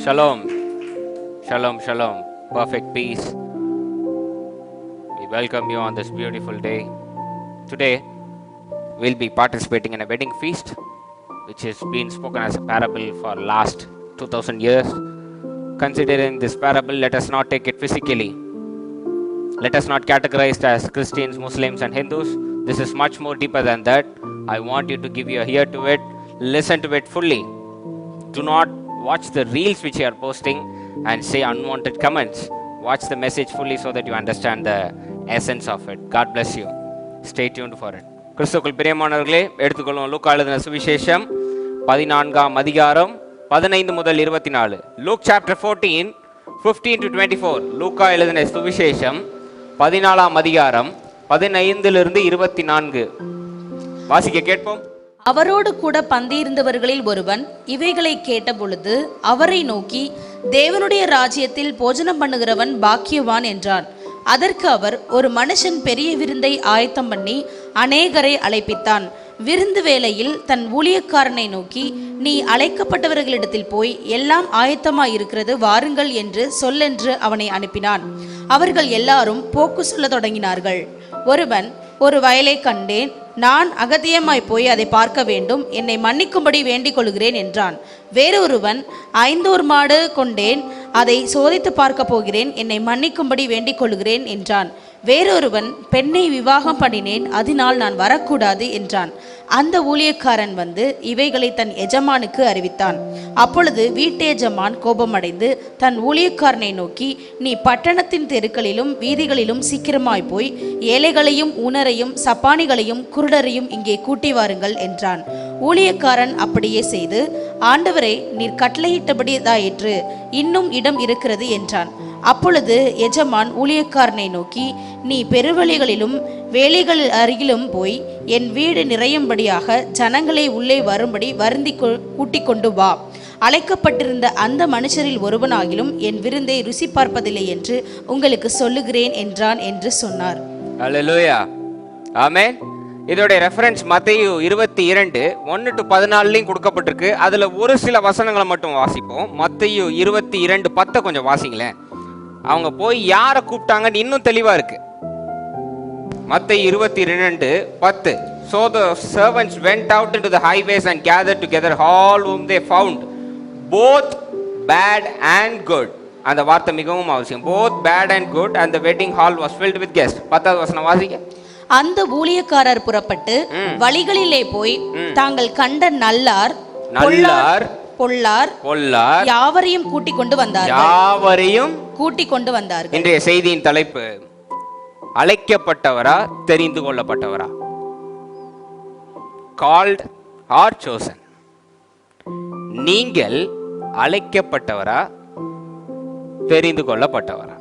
Shalom, shalom, shalom, perfect peace. We welcome you on this beautiful day. Today, we'll be participating in a wedding feast, which has been spoken as a parable for last 2000 years. Considering this parable, let us not take it physically. Let us not categorize it as Christians, Muslims, and Hindus. This is much more deeper than that. I want you to give your ear to it, listen to it fully. Do not watch the reels which you are posting and say unwanted comments. Watch the message fully so that you understand the essence of it. God bless you. Stay tuned for it. கிறிஸ்துவுக்குள் பிரியமானவர்களே, எடுத்துக்கொள்ளும் லூக்கா எழுதின சுவிசேஷம் 14ஆம் அதிகாரம் 15 முதல் 24. Luke chapter 14, 15 to 24. லூக்கா எழுதின சுவிசேஷம் 14ஆம் அதிகாரம் 15 24. வாசிக்க கேட்போம். அவரோடு கூட பந்தியிருந்தவர்களில் ஒருவன் இவைகளை கேட்டபொழுது அவரை நோக்கி, தேவனுடைய ராஜ்யத்தில் போஜனம் பண்ணுகிறவன் பாக்கியவான் என்றான். அதற்கு அவர், ஒரு மனுஷன் பெரிய விருந்தை ஆயத்தம் பண்ணி அநேகரை அழைப்பித்தான். விருந்து வேளையில் தன் ஊழியக்காரனை நோக்கி, நீ அழைக்கப்பட்டவர்களிடத்தில் போய் எல்லாம் ஆயத்தமாயிருக்கிறது, வாருங்கள் என்று சொல்லென்று அவனை அனுப்பினான். அவர்கள் எல்லாரும் போக்கு சொல்ல தொடங்கினார்கள். ஒருவன், ஒரு வயலை கண்டேன், நான் அகதியமாய் போய் அதை பார்க்க வேண்டும், என்னை மன்னிக்கும்படி வேண்டிக் கொள்கிறேன் என்றான். வேறொருவன், 5 மாடு கொண்டேன், அதை சோதித்து பார்க்க போகிறேன், என்னை மன்னிக்கும்படி வேண்டிக் கொள்கிறேன் என்றான். வேறொருவன், பெண்ணை விவாகம் பண்ணினேன், அதனால் நான் வரக்கூடாது என்றான். அந்த ஊழியக்காரன் வந்து இவைகளை தன் எஜமானுக்கு அறிவித்தான். அப்பொழுது வீட்டெஜமான் கோபமடைந்து தன் ஊழியக்காரனை நோக்கி, நீ பட்டணத்தின் தெருக்களிலும் வீதிகளிலும் சீக்கிரமாய் போய் ஏழைகளையும் ஊனரையும் சப்பானிகளையும் குருடரையும் இங்கே கூட்டி வாருங்கள் என்றான். ஊழியக்காரன் அப்படியே செய்து, ஆண்டவரே, நீர் கட்டளையிட்டபடிதாயிற்று, இன்னும் இடம் இருக்கிறது என்றான். அப்பொழுது எஜமான் ஊழியக்காரனை நோக்கி, நீ பெருவழிகளிலும் வேலைகள் அருகிலும் போய் என் வீடு நிறையும்படியாக ஜனங்களை உள்ளே வரும்படி வருந்தி கூட்டிக் கொண்டு வா. அழைக்கப்பட்டிருந்த அந்த மனுஷரில் ஒருவனாகிலும் என் விருந்தை ருசி பார்ப்பதில்லை என்று உங்களுக்கு சொல்லுகிறேன் என்றான் என்று சொன்னார். அல்லேலூயா, ஆமென். இதோட ரெஃபரன்ஸ் மத்தேயு 22, 1 to 14 கொடுக்கப்பட்டிருக்கு. அதுல ஒரு சில வசனங்களை மட்டும் வாசிப்போம். மத்தேயு 22, 10 கொஞ்சம் வாசிங்களேன். அவங்க போய் யாரை கூப்பிட்டாங்கன்னு இன்னும் தெளிவா இருக்கு. மத்தேயு 22, 10. So the servants went out into the highways and gathered together all whom they found, both bad and good. அந்த வார்த்தை மிகவும் அவசியம். Both bad and good, and the wedding hall was filled with guests. 10வது வசனம் வாசிங்க. அந்த ஊழியக்காரர் புறப்பட்டு வழிகளிலே போய் தாங்கள் கண்ட நல்லார் பொல்லார் யாவரையும் கூட்டிக் கொண்டு வந்தார்கள். இன்றைய செய்தியின் தலைப்பு, அழைக்கப்பட்டவரா தெரிந்து கொள்ளப்பட்டவரா? Called or chosen. நீங்கள் அழைக்கப்பட்டவரா தெரிந்து கொள்ளப்பட்டவரா?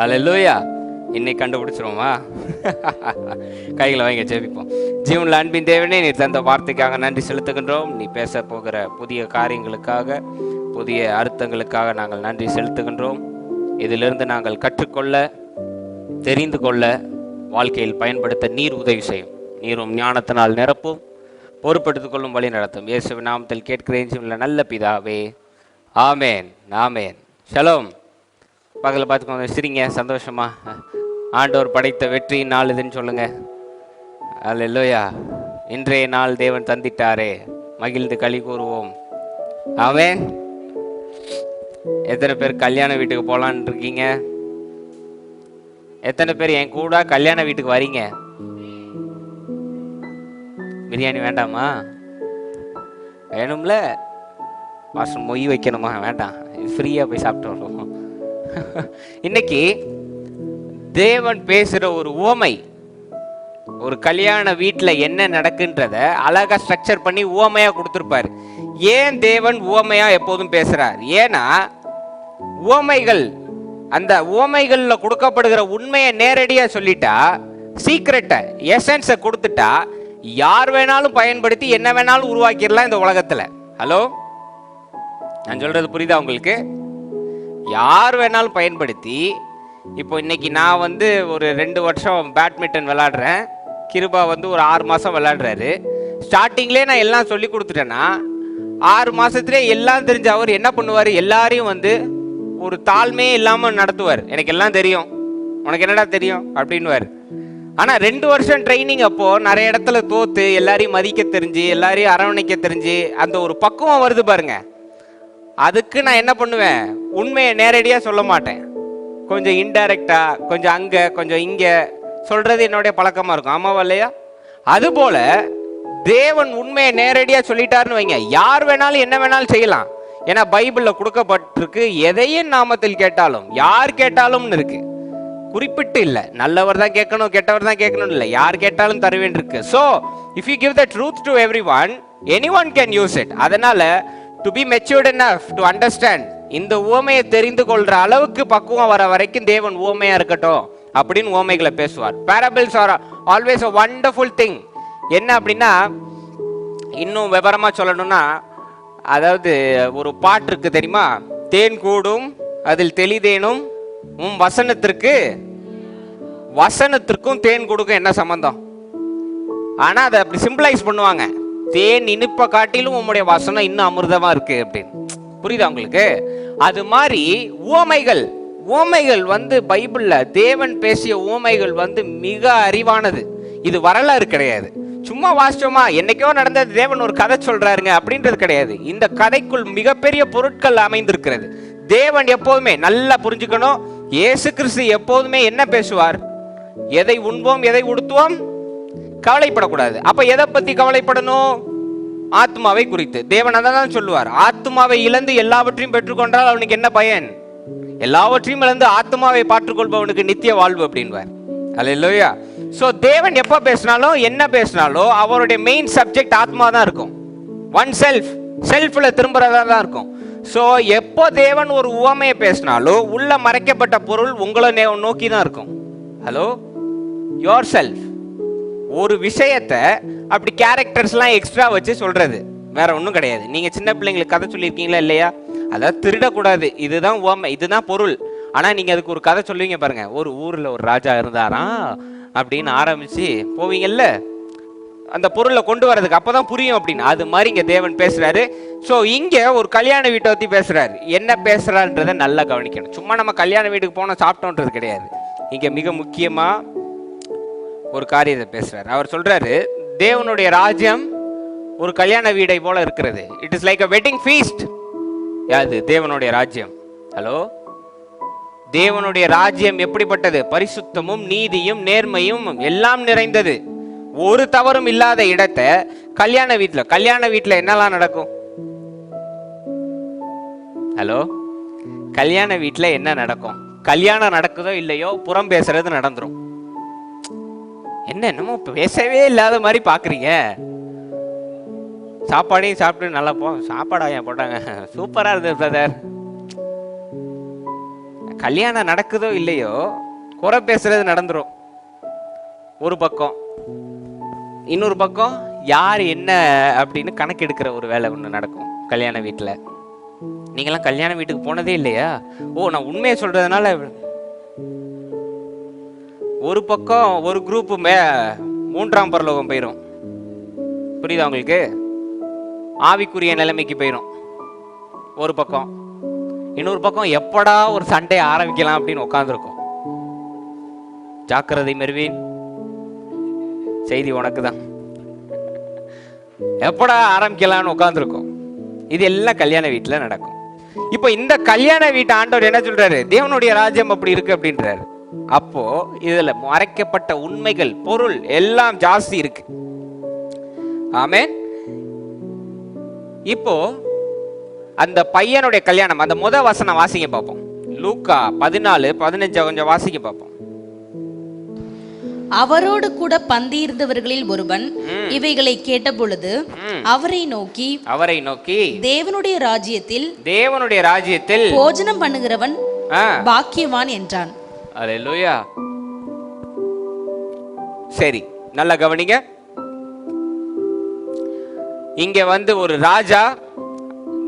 அல்லேலூயா. இன்னைக்கு கண்டுபிடிச்சிருவோமா? கைகளை வாங்க ஜெபிப்போம். ஜீவனில் அன்பின் தேவனே, நீ தந்த வார்த்தைக்காக நன்றி செலுத்துகின்றோம். நீ பேச போகிற புதிய காரியங்களுக்காக, புதிய அர்த்தங்களுக்காக நாங்கள் நன்றி செலுத்துகின்றோம். இதிலிருந்து நாங்கள் கற்றுக்கொள்ள, தெரிந்து கொள்ள, வாழ்க்கையில் பயன்படுத்த நீர் உதவி செய்யும். நீரும் ஞானத்தினால் நிரப்பும், பொறுப்பெடுத்துக் கொள்ளும், வழி நடத்தும். இயேசுவின் நாமத்தில் கேட்கிறேன் ஜீவனில் நல்ல பிதாவே, ஆமேன், ஆமேன். ஷலோம். பக்கத்தில் பார்த்துக்கோங்க, சிரிங்க, சந்தோஷமா. ஆண்டவர் படைத்த வெற்றியின் நாள் இதுன்னு சொல்லுங்க. அல்லேலூயா. இன்றைய நாள் தேவன் தந்திட்டாரே, மகிழ்ந்து களி கூறுவோம். ஆமென். எத்தனை பேர் கல்யாண வீட்டுக்கு போகலான்னு இருக்கீங்க? எத்தனை பேர் என் கூட கல்யாண வீட்டுக்கு வரீங்க? பிரியாணி வேண்டாமா? வேணும்ல? மாஸ்டர் மொய் வைக்கணுமா? வேண்டாம், இது ஃப்ரீயாக போய் சாப்பிட்டு வருவோம். இன்னைக்கு தேவன் பேசுகிற ஒரு உவமை, ஒரு கல்யாண வீட்டில் என்ன நடக்குன்றத அழகா ஸ்ட்ரக்சர் பண்ணி உவமையாக கொடுத்துருப்பாரு. ஏன் தேவன் உவமையாக எப்போதும் பேசுகிறார்? ஏன்னா உவமைகள், அந்த உவமைகளில் கொடுக்கப்படுகிற உண்மையை நேரடியாக சொல்லிட்டா, சீக்ரெட்டை, எசன்ஸை கொடுத்துட்டா, யார் வேணாலும் பயன்படுத்தி என்ன வேணாலும் உருவாக்கிடலாம் இந்த உலகத்தில். ஹலோ, நான் சொல்றது புரியுதா உங்களுக்கு? யார் வேணாலும் பயன்படுத்தி, இப்போ இன்னைக்கு நான் ஒரு 2 வருஷம் பேட்மிண்டன் விளையாடுறேன், கிருபா ஒரு 6 மாதம் விளையாடுறாரு. ஸ்டார்டிங்லேயே நான் எல்லாம் சொல்லி கொடுத்துட்டேன்னா 6 மாசத்திலே எல்லாம் தெரிஞ்ச அவர் என்ன பண்ணுவார்? எல்லாரையும் வந்து ஒரு தாழ்மையே இல்லாம நடத்துவார். எனக்கு எல்லாம் தெரியும், உனக்கு என்னடா தெரியும் அப்படின்னுவார். ஆனா 2 வருஷம் ட்ரைனிங் அப்போ நிறைய இடத்துல தோத்து எல்லாரையும் மதிக்க தெரிஞ்சு எல்லாரையும் அரவணைக்க தெரிஞ்சு அந்த ஒரு பக்குவம் வருது பாருங்க. அதுக்கு நான் என்ன பண்ணுவேன்? உண்மையை நேரடியா சொல்ல மாட்டேன், கொஞ்சம் இன்டைரக்டா, கொஞ்சம் அங்க கொஞ்சம் இங்க சொல்றது என்னுடைய பழக்கமா இருக்கும். ஆமாவா இல்லையா? அதுபோல தேவன் உண்மையை நேரடியா சொல்லிட்டாருன்னு வைங்க, யார் வேணாலும் என்ன வேணாலும் செய்யலாம். ஏன்னா பைபிள்ல கொடுக்கப்பட்டிருக்கு, எதையும் நாமத்தில் கேட்டாலும் யார் கேட்டாலும்னு இருக்கு, குறிப்பிட்டு இல்லை. நல்லவர் தான் கேட்கணும், கெட்டவர் தான் கேட்கணும் இல்லை, யார் கேட்டாலும் தருவேன் இருக்கு. So if you give the truth to everyone, anyone can use it. அதனால to be matured enough to understand, இந்த உவமையை தெரிந்து கொள்ற அளவுக்கு பக்குவம் வர வரைக்கும் தேவன் உவமையா இருக்கட்டும் அப்படின்னு உவமைகளை பேசுவார். parables are always a wonderful thing. என்ன அப்படின்னா, இன்னும் விவரமா சொல்லணும்னா, அதாவது ஒரு பாட்டு இருக்கு தெரியுமா? தேன் கூடும் அதில் தெளிதேனும் வசனத்திற்கும் தேன் கொடுக்கும் என்ன சம்பந்தம்? ஆனா அதை அப்படி சிம்பிளைஸ் பண்ணுவாங்க, தேன் இனிப்ப காட்டிலும் உம்முடைய வசனம் இன்னும் அமிர்தமா இருக்கு அப்படின்னு. புரியுதா உங்களுக்கு? அது மாதிரி உவமைகள் வந்து பைபிள்ல தேவன் பேசிய உவமைகள் வந்து மிக அறிவானது. இது வரலாறு கிடையாது, சும்மா வாசிச்சோமா என்னைக்கோ நடந்தது தேவன் ஒரு கதை சொல்றாருங்க அப்படின்றது கிடையாது. இந்த கதைக்குள் மிகப்பெரிய பொருட்கள் அமைந்திருக்கிறது. தேவன் எப்போதுமே நல்லா புரிஞ்சுக்கணும், இயேசு கிறிஸ்து எப்போதுமே என்ன பேசுவார்? எதை உண்போம் எதை உடுத்துவோம் கவலைப்படக்கூடாது. அப்ப எதை பத்தி கவலைப்படணும்? ஆத்மாவை குறித்து. தேவன் அதை தான் சொல்லுவார், ஆத்மாவை இழந்து எல்லாவற்றையும் பெற்றுக்கொண்டால் அவனுக்கு என்ன பயன்? எல்லாவற்றையும் இழந்து ஆத்மாவை பாற்றுக்கொள்பவனுக்கு நித்திய வாழ்வு அப்படின்வார். அல்லேலூயா. சோ தேவன் எப்ப பேசினாலும் என்ன பேசினாலும் அவருடைய மெயின் சப்ஜெக்ட் ஆத்மா தான் இருக்கும். ஒன் செல்ஃப்ல திரும்புறதா தான் இருக்கும். சோ எப்போ தேவன் ஒரு உவமையை பேசினாலும் உள்ள மறைக்கப்பட்ட பொருள் உங்களை நோக்கி தான் இருக்கும். Hello, your self. ஒரு விஷயத்தை அப்படி கேரக்டர்ஸ்லாம் எக்ஸ்ட்ரா வச்சு சொல்றது, வேற ஒன்றும் கிடையாது. நீங்க சின்ன பிள்ளைங்களுக்கு கதை சொல்லியிருக்கீங்களா இல்லையா? அதாவது திருடக்கூடாது, இதுதான் உவமை, இதுதான் பொருள். ஆனா நீங்க அதுக்கு ஒரு கதை சொல்லுவீங்க பாருங்க. ஒரு ஊர்ல ஒரு ராஜா இருந்தாராம் அப்படின்னு ஆரம்பிச்சு போவீங்கல்ல, அந்த பொருளை கொண்டு வரதுக்கு அப்பதான் புரியும் அப்படின்னு. அது மாதிரி இங்க தேவன் பேசுறாரு. ஸோ இங்க ஒரு கல்யாண வீட்டை பத்தி பேசுறாரு. என்ன பேசுறாருன்றதை நல்லா கவனிக்கணும். சும்மா நம்ம கல்யாண வீட்டுக்கு போனோம் சாப்பிட்டோன்றது கிடையாது. இங்க மிக முக்கியமா ஒரு காரியத்தை பேசுறாரு. அவர் சொல்றாரு, தேவனுடைய ராஜ்யம் ஒரு கல்யாண வீடை போல இருக்கிறது. It is like a wedding feast. யாது தேவனுடைய ராஜ்யம். ஹலோ, தேவனுடைய ராஜ்யம் எப்படிப்பட்டது? பரிசுத்தமும் நீதியும் நேர்மையும் எல்லாம் நிறைந்தது, ஒரு தவறும் இல்லாத இடத்தை கல்யாண வீட்டுல என்னெல்லாம் நடக்கும்? ஹலோ, கல்யாண வீட்டுல என்ன நடக்கும்? கல்யாணம் நடக்குதோ இல்லையோ புறம் பேசுறது நடந்துரும். என்னமோ பேசவே இல்லாத மாதிரி பாக்குறீங்க. சாப்பாடையும் சாப்பிட்டு நல்லா சாப்பாடா ஏன் போட்டாங்க, சூப்பரா இருந்தது பிரதர். கல்யாணம் நடக்குதோ இல்லையோ குறை பேசுறது நடந்துரும் ஒரு பக்கம். இன்னொரு பக்கம் யார் என்ன அப்படின்னு கணக்கு எடுக்கிற ஒரு வேலை ஒன்று நடக்கும் கல்யாண வீட்டில். நீங்களாம் கல்யாண வீட்டுக்கு போனதே இல்லையா? ஓ, நான் உண்மையை சொல்றதுனால. ஒரு பக்கம் ஒரு குரூப் 3ஆம் பரலோகம் போயிடும். புரியுதா உங்களுக்கு? ஆவிக்குரிய நிலைமைக்கு போயிடும் ஒரு பக்கம். இன்னொரு பக்கம் எப்படா ஒரு சண்டே ஆரம்பிக்கலாம் அப்படின்னு உட்காந்துருக்கும். ஜாக்கிரதை மெர்வின், செய்தி உனக்கு தான். எப்படா ஆரம்பிக்கலாம்னு உட்காந்துருக்கும். இது எல்லாம் கல்யாண வீட்டுல நடக்கும். இப்போ இந்த கல்யாண வீட்டு ஆண்டவர் என்ன சொல்றாரு? தேவனுடைய ராஜ்யம் அப்படி இருக்கு அப்படின்றாரு. அப்போ இதுல மறைக்கப்பட்ட உண்மைகள் பொருள் எல்லாம் ஜாஸ்தி இருக்கு. ஆமென். இப்போ அந்த பையனுடைய கல்யாணம், அந்த முத வசனம் வாசிக்க பார்ப்போம். லூக்கா 14:15 கொஞ்சம் வாசிக்க பார்ப்போம். அவரோடு கூட பந்தியிருந்தவர்களில் ஒருவன் இவைகளை கேட்ட பொழுது அவரை நோக்கி தேவனுடைய ராஜ்யத்தில் போஜனம் பண்ணுகிறவன் பாக்கியவான் என்றான். அல்லேலூயா. சரி, நல்லா கவனிங்க. இங்க வந்து ஒரு ராஜா,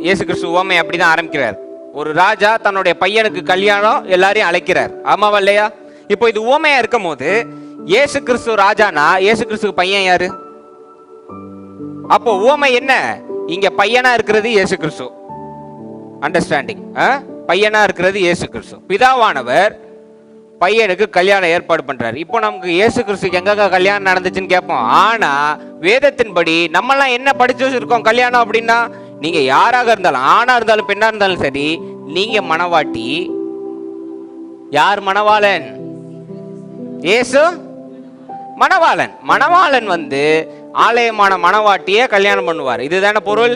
இயேசு கிறிஸ்து உவமை அப்படிதான் ஆரம்பிக்கிறார். ஒரு ராஜா தன்னுடைய பையனுக்கு கல்யாணம், எல்லாரையும் அழைக்கிறார். ஆமாவா இல்லையா? இப்போ இது உவமையா இருக்கும் போது இயேசு கிறிஸ்து ராஜானா இயேசு கிறிஸ்துக்கு பையன் யாரு? அப்போ உவமை என்ன? இங்க பையனா இருக்கிறது இயேசு கிறிஸ்து. அண்டர்ஸ்டாண்டிங்? பையனா இருக்கிறது இயேசு கிறிஸ்து. பிதாவானவர் பையனுக்கு கல்யாணம் ஏற்பாடு பண்றாரு. இப்போ நமக்கு இயேசு கிறிஸ்துக்கு எங்க கல்யாணம் நடந்துச்சுன்னு கேட்போம். ஆனா வேதத்தின்படி நம்மலாம் என்ன படிச்சு வச்சிருக்கோம்? கல்யாணம் அப்படின்னா நீங்க யாராக இருந்தாலும், ஆணா இருந்தாலும் பெண்ணா இருந்தாலும் சரி, நீங்க மணவாட்டி. யார் மணவாளன்? இயேசு மணவாளன். மணவாளன் ஆலயமான மணவாட்டியே கல்யாணம் பண்ணுவார். இதுதானே பொருள்?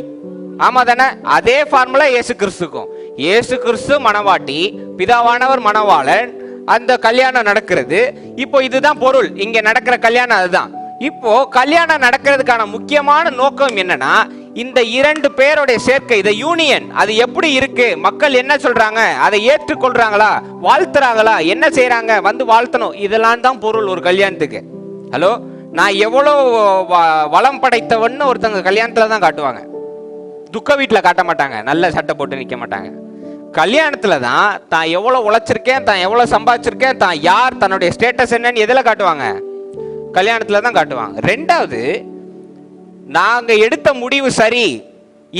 ஆமா தானே? அதே ஃபார்முலா இயேசு கிறிஸ்துக்கும். இயேசு கிறிஸ்து மணவாட்டி, பிதாவானவர் மணவாளன், அந்த கல்யாணம் நடக்கிறது. இப்போ இதுதான் பொருள். இங்க நடக்கிற கல்யாணம் அதுதான். இப்போ கல்யாணம் நடக்கிறதுக்கான முக்கியமான நோக்கம் என்னன்னா, இந்த இரண்டு பேருடைய சேர்க்கை, இந்த யூனியன், அது எப்படி இருக்கு? மக்கள் என்ன சொல்றாங்க? அதை ஏற்றுக்கொள்றாங்களா? வாழ்த்துறாங்களா? என்ன செய்யறாங்க? வாழ்த்தணும். இதெல்லாம் தான் பொருள் ஒரு கல்யாணத்துக்கு. ஹலோ, நான் எவ்வளோ வளம் படைத்தவன்னு ஒருத்தங்க கல்யாணத்துல தான் காட்டுவாங்க. துக்க வீட்டில் காட்ட மாட்டாங்க. நல்ல சட்டை போட்டு நிற்க மாட்டாங்க. கல்யாணத்துல தான் எவ்வளோ உழைச்சிருக்கேன், தான் எவ்வளோ சம்பாதிச்சிருக்கேன், தான் யார், தன்னுடைய ஸ்டேட்டஸ் என்னன்னு எதில் காட்டுவாங்க? கல்யாணத்துல தான் காட்டுவாங்க. ரெண்டாவது, நாங்க எடுத்த முடிவு சரி,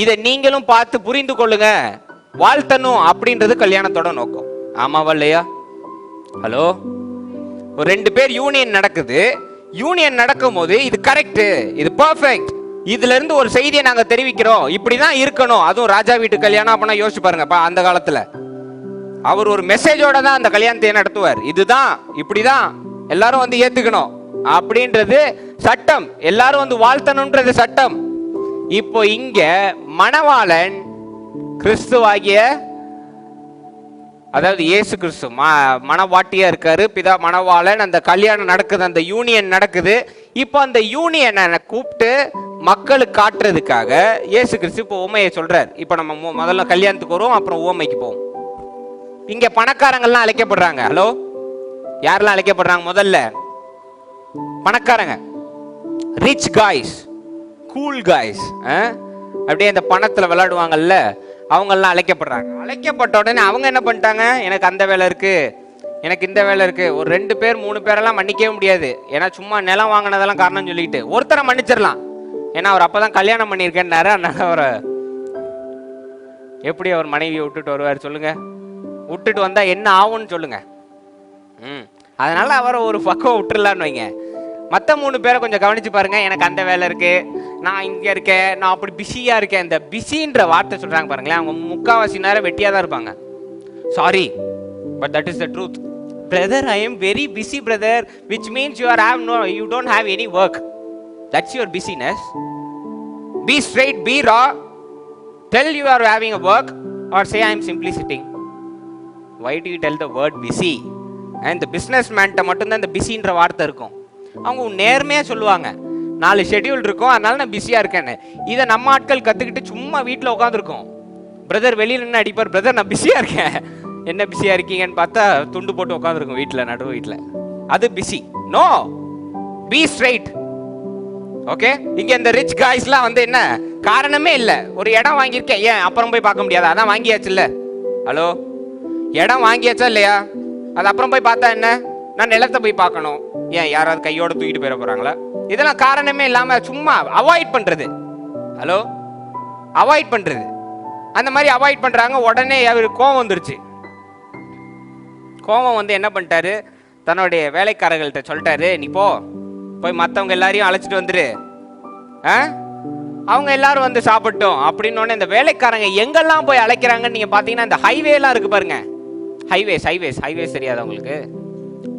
இதை நீங்களும் பார்த்து புரிந்து கொள்ளுங்க, வாழ்த்தணும் அப்படின்றது கல்யாணத்தோட நோக்கம். ஆமாவா இல்லையா? ஹலோ, ஒரு ரெண்டு பேர் யூனியன் நடக்குது. யூனியன் நடக்கும் போது இது கரெக்ட், இது பர்ஃபெக்ட், இதுல இருந்து ஒரு செய்தியை நாங்க தெரிவிக்கிறோம், இப்படிதான் இருக்கணும். அதுவும் ராஜா வீட்டு கல்யாணம் அப்படின்னா யோசிச்சு பாருங்க. அந்த காலத்துல அவர் ஒரு மெசேஜோட தான் அந்த கல்யாணத்தை நடத்துவார். இதுதான், இப்படிதான் எல்லாரும் ஏத்துக்கணும் அப்படின்றது சட்டம். எல்லாரும் வாழ்த்தணும்ன்றது சட்டம். இப்போ இங்க மணவாளன் கிறிஸ்துவாகிய, அதாவது இயேசு கிறிஸ்து மணவாட்டியா இருக்காரு, பிதா மணவாளன். அந்த கல்யாணம் நடக்குது, அந்த யூனியன் நடக்குது. இப்போ அந்த யூனியனை கூப்பிட்டு மக்களுக்கு காட்டுறதுக்காக இயேசு கிறிஸ்து இப்போ உவமையை சொல்றாரு. இப்போ நம்ம முதல்ல கல்யாணத்துக்கு வருவோம், அப்புறம் உவமைக்கு போவோம். இங்க பணக்காரங்கள்லாம் அழைக்கப்படுறாங்க. ஹலோ, யாரெல்லாம் அழைக்கப்படுறாங்க? முதல்ல பணக்காரங்க, ரிச் காய்ஸ், கூல் காய்ஸ், அப்படியே அந்த பணத்துல விளையாடுவாங்கல்ல, அவங்கெல்லாம் அழைக்கப்படுறாங்க. அழைக்கப்பட்ட உடனே அவங்க என்ன பண்ணிட்டாங்க? எனக்கு அந்த வேலை இருக்கு, எனக்கு இந்த வேலை இருக்கு. ஒரு 2 பேர் 3 பேரெல்லாம் மன்னிக்கவே முடியாது. ஏன்னா சும்மா நிலம் வாங்கினதெல்லாம் காரணம் சொல்லிட்டு ஒருத்தரை மன்னிச்சிடலாம். ஏன்னா அவர் அப்பதான் கல்யாணம் பண்ணியிருக்கேன்னாரு. அதனால அவரை எப்படி அவர் மனைவியை விட்டுட்டு வருவார் சொல்லுங்க? விட்டுட்டு வந்தா என்ன ஆகும்னு சொல்லுங்க? அதனால அவரை ஒரு பக்கம் விட்டுறலான்னு வைங்க. மற்ற 3 பேரை கொஞ்சம் கவனிச்சு பாருங்க. எனக்கு அந்த வேலை இருக்கு, நான் இங்க இருக்கேன், நான் அப்படி பிஸியா இருக்கேன். இந்த பிஸின்ற வார்த்தை சொல்றாங்க பாருங்களேன். அவங்க முக்காவாசி நேரம் வெட்டியா தான் இருப்பாங்க. Sorry, but that is the truth. Brother, I am very busy brother, which means you don't have any work. That's your busyness. Be straight, be raw. Tell you are having a work or say I am simply sitting. Why do you tell the word busy? And the businessman மட்டும் தான் இந்த பிஸின்ற வார்த்தை இருக்கும். அவங்க நேர்மையா சொல்லுவாங்க, 4 schedule இருக்கும், அதனால நான் பிஸியா இருக்கேன்னு. இதை நம்ம ஆட்கள் கத்துக்கிட்டு சும்மா வீட்டில் உட்காந்துருக்கோம். பிரதர் வெளியில் நின்று அடிப்பார், பிரதர் நான் பிஸியா இருக்கேன். என்ன பிஸியா இருக்கீங்கன்னு பார்த்தா துண்டு போட்டு உட்காந்துருக்கும் வீட்டில், நடு வீட்டில். அது busy. No, be straight. Okay, இங்க இந்த ரிச் காய்ஸ்லாம் என்ன காரணமே இல்லை. ஒரு இடம் வாங்கியிருக்கேன், ஏன் அப்புறம் போய் பார்க்க முடியாது? அதான் வாங்கியாச்சு இல்ல? ஹலோ, இடம் வாங்கியாச்சா இல்லையா? அது அப்புறம் போய் பார்த்தா என்ன? நான் நிலத்தை போய் பார்க்கணும், ஏன் யாராவது கையோட தூக்கிட்டு போயிட போறாங்களா? இதெல்லாம் காரணமே இல்லாம சும்மா அவாய்ட் பண்றது. ஹலோ, அவாய்ட் பண்றது. அந்த மாதிரி அவாய்ட் பண்றாங்க. உடனே அவருக்கு கோவம் வந்துருச்சு. கோவம் என்ன பண்ணிட்டாரு? தன்னுடைய வேலைக்காரர்கள்ட்ட சொல்லிட்டாரு, நீ போய் மற்றவங்க எல்லாரையும் அழைச்சிட்டு வந்துரு, அவங்க எல்லாரும் சாப்பிட்டோம் அப்படின்னு. இந்த வேலைக்காரங்க எங்கெல்லாம் போய் அழைக்கிறாங்கன்னு நீங்க பாத்தீங்கன்னா, இந்த ஹைவே எல்லாம் இருக்கு பாருங்க. ஹைவேஸ் தெரியாதா உங்களுக்கு?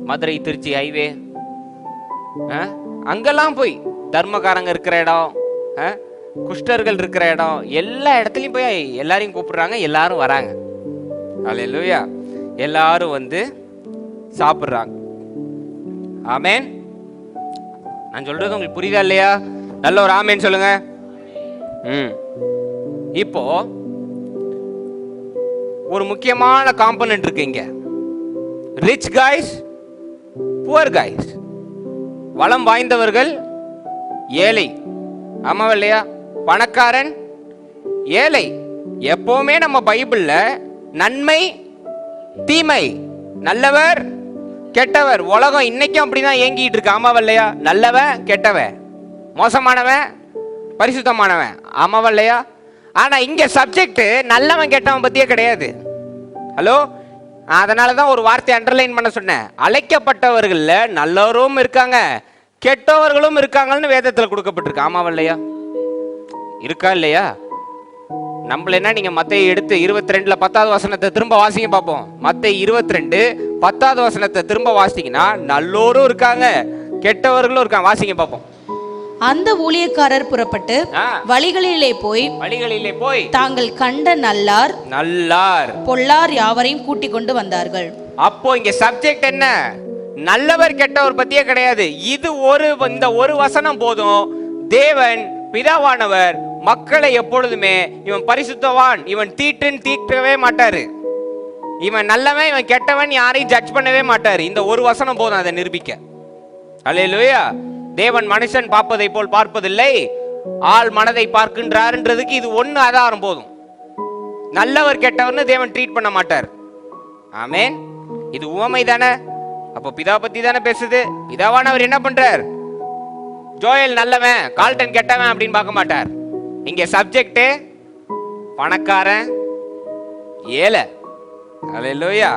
மதுரை திருச்சி ஹைவே, அங்கெல்லாம் போய் தர்மக்காரங்க இருக்கிற இடம், குஷ்டர்கள் இருக்கிற இடம், எல்லா இடத்துலையும் போய் எல்லாரையும் கூப்பிடுறாங்க. எல்லாரும் வராங்க. அல்லேலூயா. எல்லாரும் சாப்பிடுறாங்க. ஆமேன். நான் சொல்றது உங்களுக்கு புரியுதா இல்லையா? நல்ல ஒரு ஆமேன் சொல்லுங்க. இப்போ ஒரு முக்கியமான காம்பனன்ட் இருக்கு இங்க. Rich guys, poor guys. வளம் வாய்ந்தவர்கள், ஏழை. ஆமாவா இல்லையா? பணக்காரன், ஏழை. எப்பவுமே நம்ம பைபிள்ல நன்மை தீமை, நல்லவர் கெட்டவர், உலகம் இன்னைக்கும் அப்படிதான் ஏங்கிட்டு இருக்கு. ஆமாவா இல்லையா? நல்லவன் கெட்டவன், மோசமானவன் பரிசுத்தமானவன், ஆமாவா இல்லையா? ஆனா இங்க சப்ஜெக்ட் நல்லவன் கெட்டவன் பத்தியே கிடையாது. ஹலோ, அதனாலதான் ஒரு வார்த்தை அண்டர்லைன் பண்ண சொன்னேன். அழைக்கப்பட்டவர்கள்ல நல்லவரும் இருக்காங்க, கெட்டவர்களும் இருக்காங்கன்னு வேதத்துல கொடுக்கப்பட்டிருக்கு. ஆமாவா இல்லையா? இருக்கா இல்லையா? நம்மள என்ன, நீங்க மத்தேயு எடுத்து 22ல 10வது வசனத்தை திரும்ப வாசிங்க பார்ப்போம். மத்தேயு 22 10வது வசனத்தை திரும்ப வாசிங்கன்னா நல்லோரும் இருக்காங்க, கெட்டவர்களும் இருக்காங்க. வாசிங்க பார்ப்போம். அந்த ஊழியக்காரர் புறப்பட்டு வழிகளிலே போய் தாங்கள் கண்ட நல்லார் பொல்லார் யாவரையும் கூட்டிக் கொண்டு வந்தார்கள். அப்போ இங்க சப்ஜெக்ட் என்ன? நல்லவர் கெட்டவர் பத்தியே கிடையாது. இது இந்த ஒரு வசனம் போதும். தேவன் பிதாவானவர் மக்களை எப்பொழுதுமே இவன் பரிசுத்தவான், இவன் தீட்டுன்னு தீர்க்கவே மாட்டாரு, இவன் நல்லவன் இவன் கெட்டவன் யாரையும் ஜட்ஜ் பண்ணவே மாட்டாரு. இந்த ஒரு வசனம் போதும் அதை நிரூபிக்க. அல்லேலூயா. தேவன் மனுஷன் பார்ப்பதை போல் பார்ப்பதில்லை, ஆள் மனதை பார்க்கின்றார்ன்றதுக்கு இது ஒண்ணு ஆதாரம் போதும். நல்லவர் கெட்டவர்னு தேவன் ட்ரீட் பண்ண மாட்டார். ஆமென். இது உவமை தானே? அப்போ பிதா பத்தி தானே பேசுது. பிதாவானவர் என்ன பண்றார்? ஜோயல் நல்லவன், கால்டன் கெட்டவன் அப்படின்னு பார்க்க மாட்டார். இங்க சப்ஜெக்ட் பணக்காரன், ஏழை. அல்லேலூயா.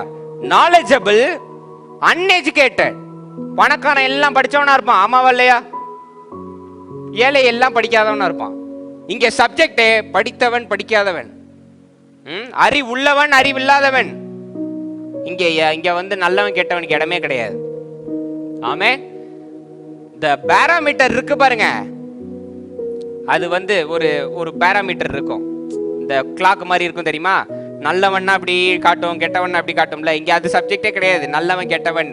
Knowledgeable, uneducated. பணக்காரன் எல்லாம் படிச்சவனா இருப்பான், ஆமாவா இல்லையா? ஏழை எல்லாம் படிக்காதவனா இருப்பான். இங்க சப்ஜெக்ட் படித்தவன் படிக்காதவன், அறிவுள்ளவன் அறிவில்லாதவன். இங்க வந்து நல்லவன் கெட்டவனுக்கு இடமே கிடையாது. ஆமென். இந்த பேராமீட்டர் இருக்கு பாருங்க, அது வந்து ஒரு பேராமீட்டர் இருக்கும். இந்த கிளாக் மாதிரி இருக்கும் தெரியுமா? நல்லவன் அப்படி காட்டும், கெட்டவன் அப்படி காட்டும்ல. இங்க அது சப்ஜெக்டே கிடையாது, நல்லவன் கெட்டவன்.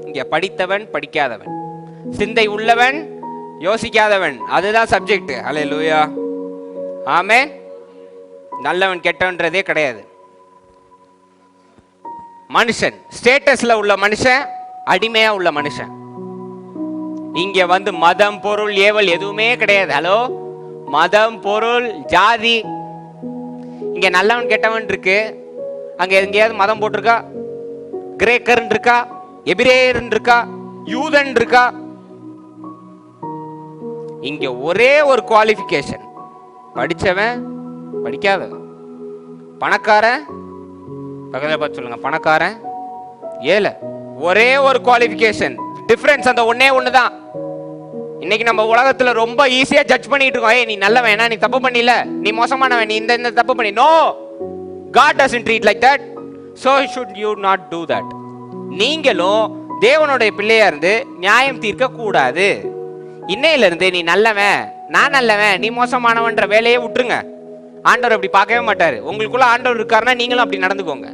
இங்க படித்தவன் படிக்காதவன், சிந்தை உள்ளவன் யோசிக்காதவன், அதுதான் சப்ஜெக்ட். அல்லேலூயா. ஆமென். நல்லவன் கெட்டவன்றதே கிடையாது. மனுஷன் ஸ்டேட்டஸ்ல உள்ள மனுஷன், அடிமையா உள்ள மனுஷன். இங்க வந்து மதம் பொருள் ஏவல் எதுவுமே கிடையாது. ஹலோ, மதம் பொருள் ஜாதி. இங்க நல்லவன் கெட்டவன் இருக்கு. அங்க எங்கேயாவது மதம் போட்டிருக்கா? கிரேக்கர் இருக்கா? எபிரேயர் இருக்கா? யூதன் இருக்கா? இங்க ஒரே ஒரு குவாலிஃபிகேஷன், படிச்சவன் படிக்காதவன், பணக்காரன் பக்கத்துல பார்த்து சொல்லுங்க, பணக்காரன் ஏழை. ஒரே ஒரு குவாலிஃபிகேஷன், டிஃபரன்ஸ் அந்த ஒன்னே ஒண்ணுதான். இன்னைக்கு நம்ம உலகத்துல ரொம்ப ஈஸியா ஜட்ஜ் பண்ணிட்டு இருக்கோம். ஏய், நீ நல்லவன், நீ தப்பு பண்ணல, நீ மோசமானவன், நீ இந்த தப்பு பண்ணி. No, God doesn't treat like that, so should you not do that. நீங்களும் தேவனுடைய பிள்ளையா இருந்து நியாயம் தீர்க்க கூடாது. இன்னையில இருந்து நீ நல்லவன் நான் நல்லவன் நீ மோசமானவன்ற வேலையை விட்டுருங்க. ஆண்டவர் அப்படி பார்க்கவே மாட்டாரு. உங்களுக்குள்ள ஆண்டவர் இருக்காருன்னா நீங்களும் அப்படி நடந்துக்கோங்க.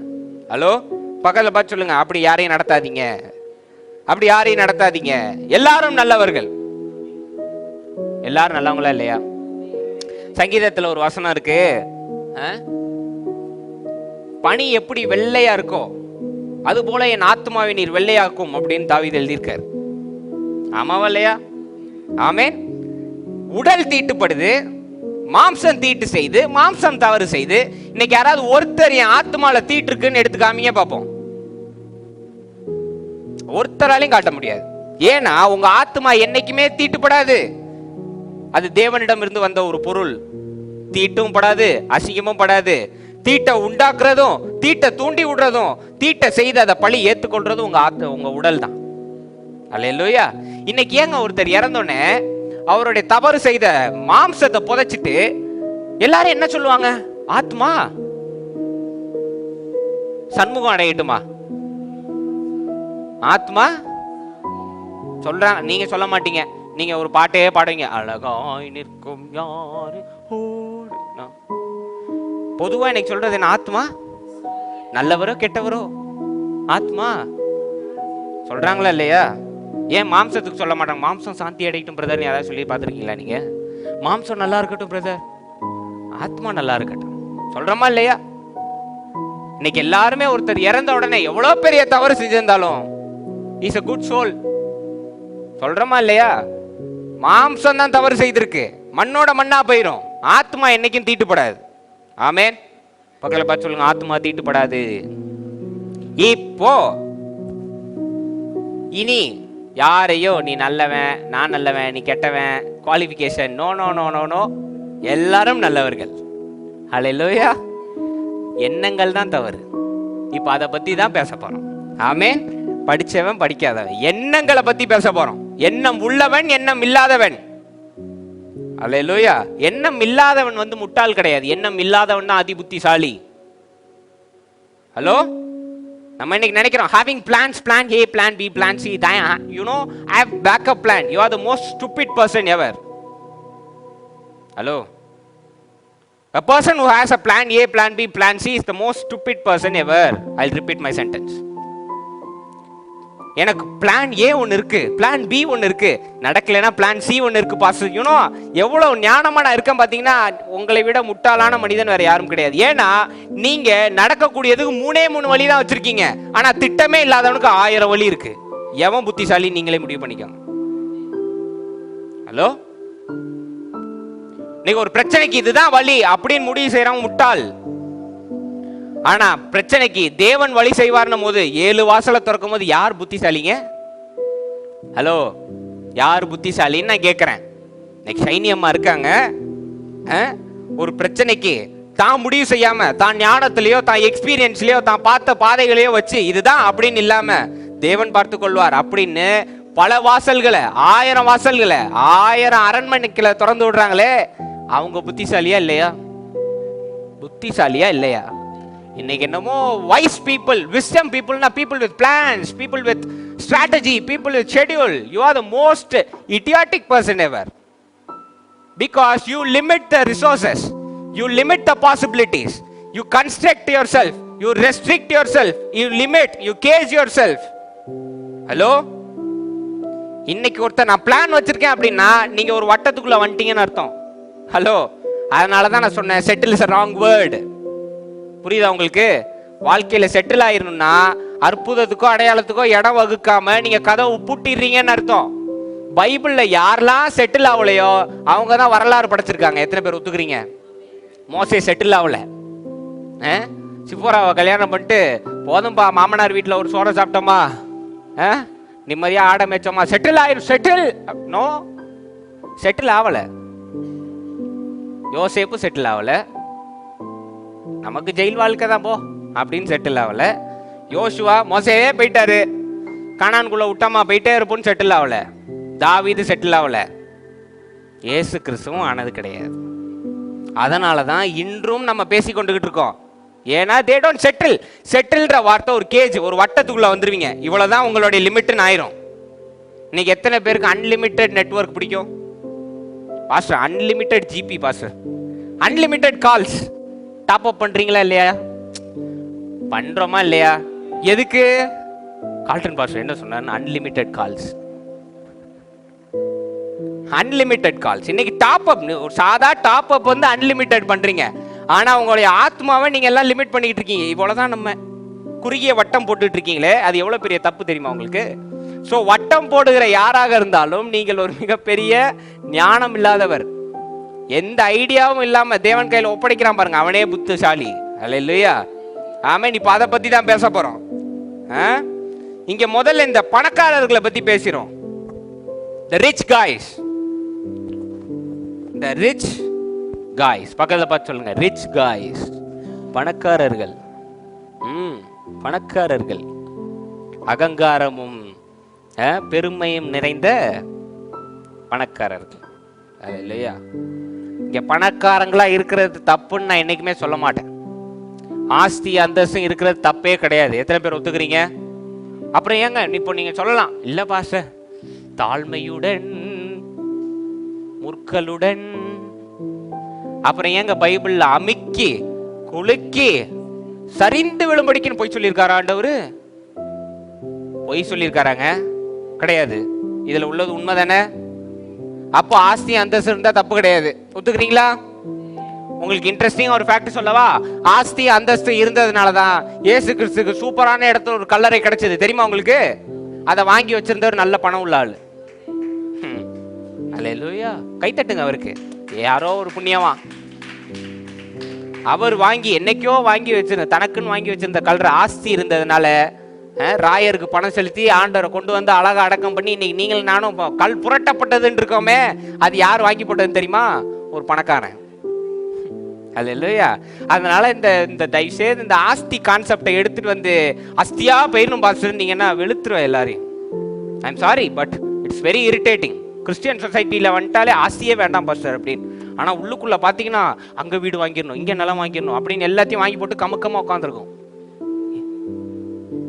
ஹலோ, பக்கத்துல பார்த்து சொல்லுங்க, அப்படி யாரையும் நடத்தாதீங்க, அப்படி யாரையும் நடத்தாதீங்க. எல்லாரும் நல்லவர்கள். எல்லாரும் நல்லவங்களா இல்லையா? சங்கீதத்துல ஒரு வசனம் இருக்கு, பனி எப்படி வெள்ளையா இருக்கோ அது போல என் ஆத்மாவை நீர் வெள்ளையாக்கும் அப்படின்னு தாவீது எழுதியிருக்கார். ஆமாவா இல்லையா? ஆமென். உடல் தீட்டுப்படுது, மாம்சம் தீட்டு செய்து, மாம்சம் தவறு செய்து. இன்னைக்கு யாராவது ஒருத்தர் என் ஆத்மால தீட்டு இருக்குன்னு எடுத்துக்காமீங்க பார்ப்போம். ஒருத்தராலையும் காட்ட முடியாது. ஏன்னா உங்க ஆத்மா என்னைக்குமே தீட்டுப்படாது. அது தேவனிடம் இருந்து வந்த ஒரு பொருள். தீட்டும் படாது, அசிங்கமும் படாது. தீட்டை உண்டாக்குறதும், தீட்டை தூண்டி விடுறதும், தீட்டை செய்து அதை பழி ஏத்துக்கொள்றதும் உங்க உடல் தான். அல்லேலூயா. இன்னைக்கு ஏங்க ஒருத்தர் இறந்தோடனே அவருடைய தவறு செய்த மாம்சத்தை புதைச்சிட்டு எல்லாரும் என்ன சொல்லுவாங்க? ஆத்மா சண்முகம் அடையட்டுமா? ஆத்மா சொல்றாங்க, நீங்க சொல்ல மாட்டீங்க. நீங்க ஒரு பாட்டே பாடுவீங்க, அழகாய் நிற்கும் யாரு. பொதுவா எனக்கு சொல்றது என்ன? ஆத்மா நல்லவரோ கெட்டவரோ ஆத்மா சொல்றாங்களா இல்லையா? ஏன் மாம்சத்துக்கு சொல்ல மாட்டாங்க? மாம்சம் சாந்தி அடையட்டும் பிரதர் யாராவது சொல்லி பார்த்துருக்கீங்களா நீங்க? மாம்சம் நல்லா இருக்கட்டும் பிரதர், ஆத்மா நல்லா இருக்கட்டும் சொல்றோமா இல்லையா? இன்னைக்கு எல்லாருமே ஒருத்தர் இறந்த உடனே எவ்வளவு பெரிய தவறு செஞ்சிருந்தாலும் இஸ் a good soul சொல்றோமா இல்லையா? மாம்சம் தான் தவறு செய்திருக்கு, மண்ணோட மண்ணா போயிடும். ஆத்மா என்னைக்கும் தீட்டுப்படாது. ஆமென். பக்கத்துல பார்த்து சொல்லுங்க, ஆத்மா தீட்டுப்படாது. இப்போ இனி யாரையோ நீ நல்லவன் நான் நல்லவன் நீ கெட்டவன் qualification. No no no no no, எல்லாரும் நல்லவர்கள். ஹல்லேலூயா. எண்ணங்கள் தான் தவறு. இப்போ அதை பற்றி தான் பேச போகிறோம். ஆமென். படித்தவன் படிக்காதவன் எண்ணங்களை பற்றி பேச போகிறோம். எண்ணம் உள்ளவன் எண்ணம் இல்லாதவன். ஹல்லேலூயா. எண்ணம் இல்லாதவன் வந்து முட்டாள் கிடையாது. எண்ணம் இல்லாதவன் தான் அதி புத்திசாலி. ஹலோ, நம்ம இன்னைக்கு நினைக்கிறோம் having plans, plan A, plan B, plan C, you know, I have backup plan. You are the most stupid person ever. Hello, a person who has a plan A, plan B, plan C is the most stupid person ever. I'll repeat my sentence. எனக்கு plan A ஒன்று இருக்கு, plan B ஒன்று இருக்கு, நடக்கலைன்னா plan C ஒன்று இருக்கு pastor. You know எவ்வளோ ஞானமா நான் இருக்கேன் பார்த்தீங்கன்னா, உங்களை விட முட்டாளான மனிதன் வேற யாரும் கிடையாது. ஏன்னா நீங்க நடக்கக்கூடியதுக்கு 3 வழி தான் வச்சிருக்கீங்க. ஆனா திட்டமே இல்லாதவனுக்கு 1000 வழி இருக்கு. எவன் புத்திசாலி நீங்களே முடிவு பண்ணிக்கோங்க. ஹலோ, நீங்க ஒரு பிரச்சனைக்கு இதுதான் வழி அப்படின்னு முடிவு செய்யறவன் முட்டாள். ஆனா பிரச்சனைக்கு தேவன் வழி செய்வார்னும் போது 7 வாசலை திறக்கும் போது யார் புத்திசாலிங்க? ஹலோ, யார் புத்திசாலின்னு நான் கேட்கிறேன். இன்னைக்கு ஷைனி அம்மா இருக்காங்க. ஒரு பிரச்சனைக்கு தான் முடிவு செய்யாம தான் ஞானத்திலேயோ தான் எக்ஸ்பீரியன்ஸ்லயோ தான் பார்த்த பாதைகளையோ வச்சு இதுதான் அப்படின்னு இல்லாம தேவன் பார்த்து கொள்வார் அப்படின்னு பல வாசல்களை, 1000 வாசல்களை, 1000 அரண்மனைகளை திறந்து விடுறாங்களே, அவங்க புத்திசாலியா இல்லையா? புத்திசாலியா இல்லையா? இன்னைக்கு என்னமோ wise people, wisdom people na people with plans, people with strategy, people with schedule. You are the most idiotic person ever, because you limit the resources, you limit the possibilities, you constrict yourself, you restrict yourself, you limit, you cage yourself. Hello, இன்னைக்கு ஒருத்தர் நான் plan வச்சிருக்கேன் அப்படின்னா நீங்க ஒரு வட்டத்துக்குள்ள வந்துட்டீங்கன்னு அர்த்தம். Hello, அதனால தான் நான் சொன்னேன் settle is a wrong word. புரியுதா உங்களுக்கு? வாழ்க்கையில செட்டில் ஆயிரணும்னா அற்புதத்துக்கோ அடையாளத்துக்கோ இடம் வகுக்காம நீங்க கதவை பூட்டிடுறீங்கன்னு அர்த்தம். பைபிள்ல யாரெல்லாம் செட்டில் ஆகலையோ அவங்க தான் வரலாறு படைச்சிருக்காங்க. எத்தனை பேர் ஒத்துக்கிறீங்க? மோசே செட்டில் ஆகல. சிப்போராவை கல்யாணம் பண்ணிட்டு போதும்பா மாமனார் வீட்டில் ஒரு சோறை சாப்பிட்டோமா, நிம்மதியா ஆட மேய்ச்சோமா, செட்டில் ஆயிரும். செட்டில் நோ, செட்டில் ஆகல. யோசேப்பு செட்டில் ஆகல. நமக்கு ஜெயில் வாழ்க்கை தான் போ அப்படின்னு செட்டில் ஆகல. யோசுவா மோசேவே போயிட்டாரு, கானான்குள்ள விட்டாமா போயிட்டே இருப்போன்னு செட்டில் ஆகல. தாவீது செட்டில் ஆகல. இயேசு கிறிஸ்துவும் ஆனது கிடையாது. அதனால தான் இன்றும் நம்ம பேசி கொண்டுகிட்டு இருக்கோம். ஏன்னா they don't settle. செட்டில்ன்ற வார்த்தை ஒரு கேஜ், ஒரு வட்டத்துக்குள்ள வந்துருவீங்க. இவ்வளவுதான் உங்களுடைய லிமிட்னு ஆயிரும். இன்னைக்கு எத்தனை பேருக்கு அன்லிமிட்டெட் நெட்வொர்க் பிடிக்கும் pastor? Unlimited GB pastor, unlimited calls. Top up பண்றீங்களா இல்லையா? பண்றோமா இல்லையா? எதுக்கு? கால்டன் பாஸ்டர் என்ன சொன்னார்? Unlimited calls. Unlimited calls. இன்னைக்கு டாப் அப், ஒரு சாதா டாப் அப் வந்து அன்லிமிட்டெட் பண்றீங்க. ஆனா உங்களுடைய ஆத்மாவை நீங்க எல்லாம் லிமிட் பண்ணிட்டு இருக்கீங்க. இவ்வளவுதான் நம்ம குறுகிய வட்டம் போட்டுட்டு இருக்கீங்களே, அது எவ்வளவு பெரிய தப்பு தெரியுமா உங்களுக்கு? சோ வட்டம் போடுகிற யாராக இருந்தாலும் நீங்கள் ஒரு மிகப்பெரிய ஞானம் இல்லாதவர். எந்த ஐடியாவும் இல்லாம தேவன் கையில ஒப்படைக்கிறான் பாருங்க, அவனே புத்திசாலி. அல்லேலூயா. ஆமென். இப்ப அதை பத்தி தான் பேச போறோம். இங்க முதல்ல இந்த பணக்காரர்களை பத்தி பேசுறோம். the rich guys, the rich guys. பக்கத்துல பார்த்து சொல்லுங்க, rich guys. பணக்காரர்கள். பணக்காரர்கள், அகங்காரமும் பெருமையும் நிறைந்த பணக்காரர்கள். அல்லேலூயா. இங்க பணக்காரங்களா இருக்கிறது தப்புன்னு நான் என்னைக்குமே சொல்ல மாட்டேன். ஆஸ்தி அந்தஸ்தும் இருக்கிறது தப்பே கிடையாது. எத்தனை பேர் ஒத்துக்கிறீங்க? அப்புறம் ஏங்க இப்போ நீங்க சொல்லலாம், இல்ல பாஸ்டர் தாழ்மையுடன் முற்களுடன், அப்புறம் ஏங்க பைபிள்ல அமுக்கி குலுக்கி சரிந்து விழும்படிக்குன்னு பொய் சொல்லியிருக்காரா ஆண்டவரு? பொய் சொல்லியிருக்காராங்க? கிடையாது. இதுல உள்ளது உண்மை தானே? அப்போ ஆஸ்தி அந்தஸ்து இருந்தா தப்பு கிடையாது. ஒத்துக்கிறீங்களா? உங்களுக்கு இன்ட்ரெஸ்டிங் ஒரு ஃபேக்ட் சொல்லவா? ஆஸ்தி அந்தஸ்து இருந்ததுனால தான் இயேசு கிறிஸ்துக்கு சூப்பரான இடத்துல ஒரு கல்லறை கிடைச்சது. தெரியுமா உங்களுக்கு? அதை வாங்கி வச்சிருந்தவர் நல்ல பணம் உள்ள ஆளு. அல்லேலூயா. கைத்தட்டுங்க அவருக்கு. யாரோ ஒரு புண்ணியமா அவர் வாங்கி என்னைக்கோ வாங்கி வச்சிருந்த, தனக்குன்னு வாங்கி வச்சிருந்த கல்லறை ஆஸ்தி இருந்ததுனால ராயருக்கு பணம் செலுத்தி ஆண்டவரை கொண்டு வந்து அழகா அடக்கம் பண்ணி இன்னைக்கு நீங்களும் நானும் கல் புரட்டப்பட்டதுன்னு இருக்கோமே, அது யார் வாங்கி போட்டதுன்னு தெரியுமா? ஒரு பணக்காரன். அல்லேலூயா. அதனால இந்த தயவுசெய்து இந்த ஆஸ்தி கான்செப்டை எடுத்துட்டு வந்து அஸ்தியா போயிடணும் பாஸ்டர்னீங்கன்னா வெளுத்துருவேன் எல்லாரையும். I am sorry, but it's very irritating. Christian சொசைட்டியில் வந்துட்டாலே ஆஸ்தியே வேண்டாம் பாஸ்டர் அப்படின்னு. ஆனால் உள்ளுக்குள்ளே பார்த்தீங்கன்னா அங்கே வீடு வாங்கிடணும், இங்கே நிலம் வாங்கிடணும் அப்படின்னு எல்லாத்தையும் வாங்கி போட்டு கமுக்கமாக உட்காந்துருக்கும்.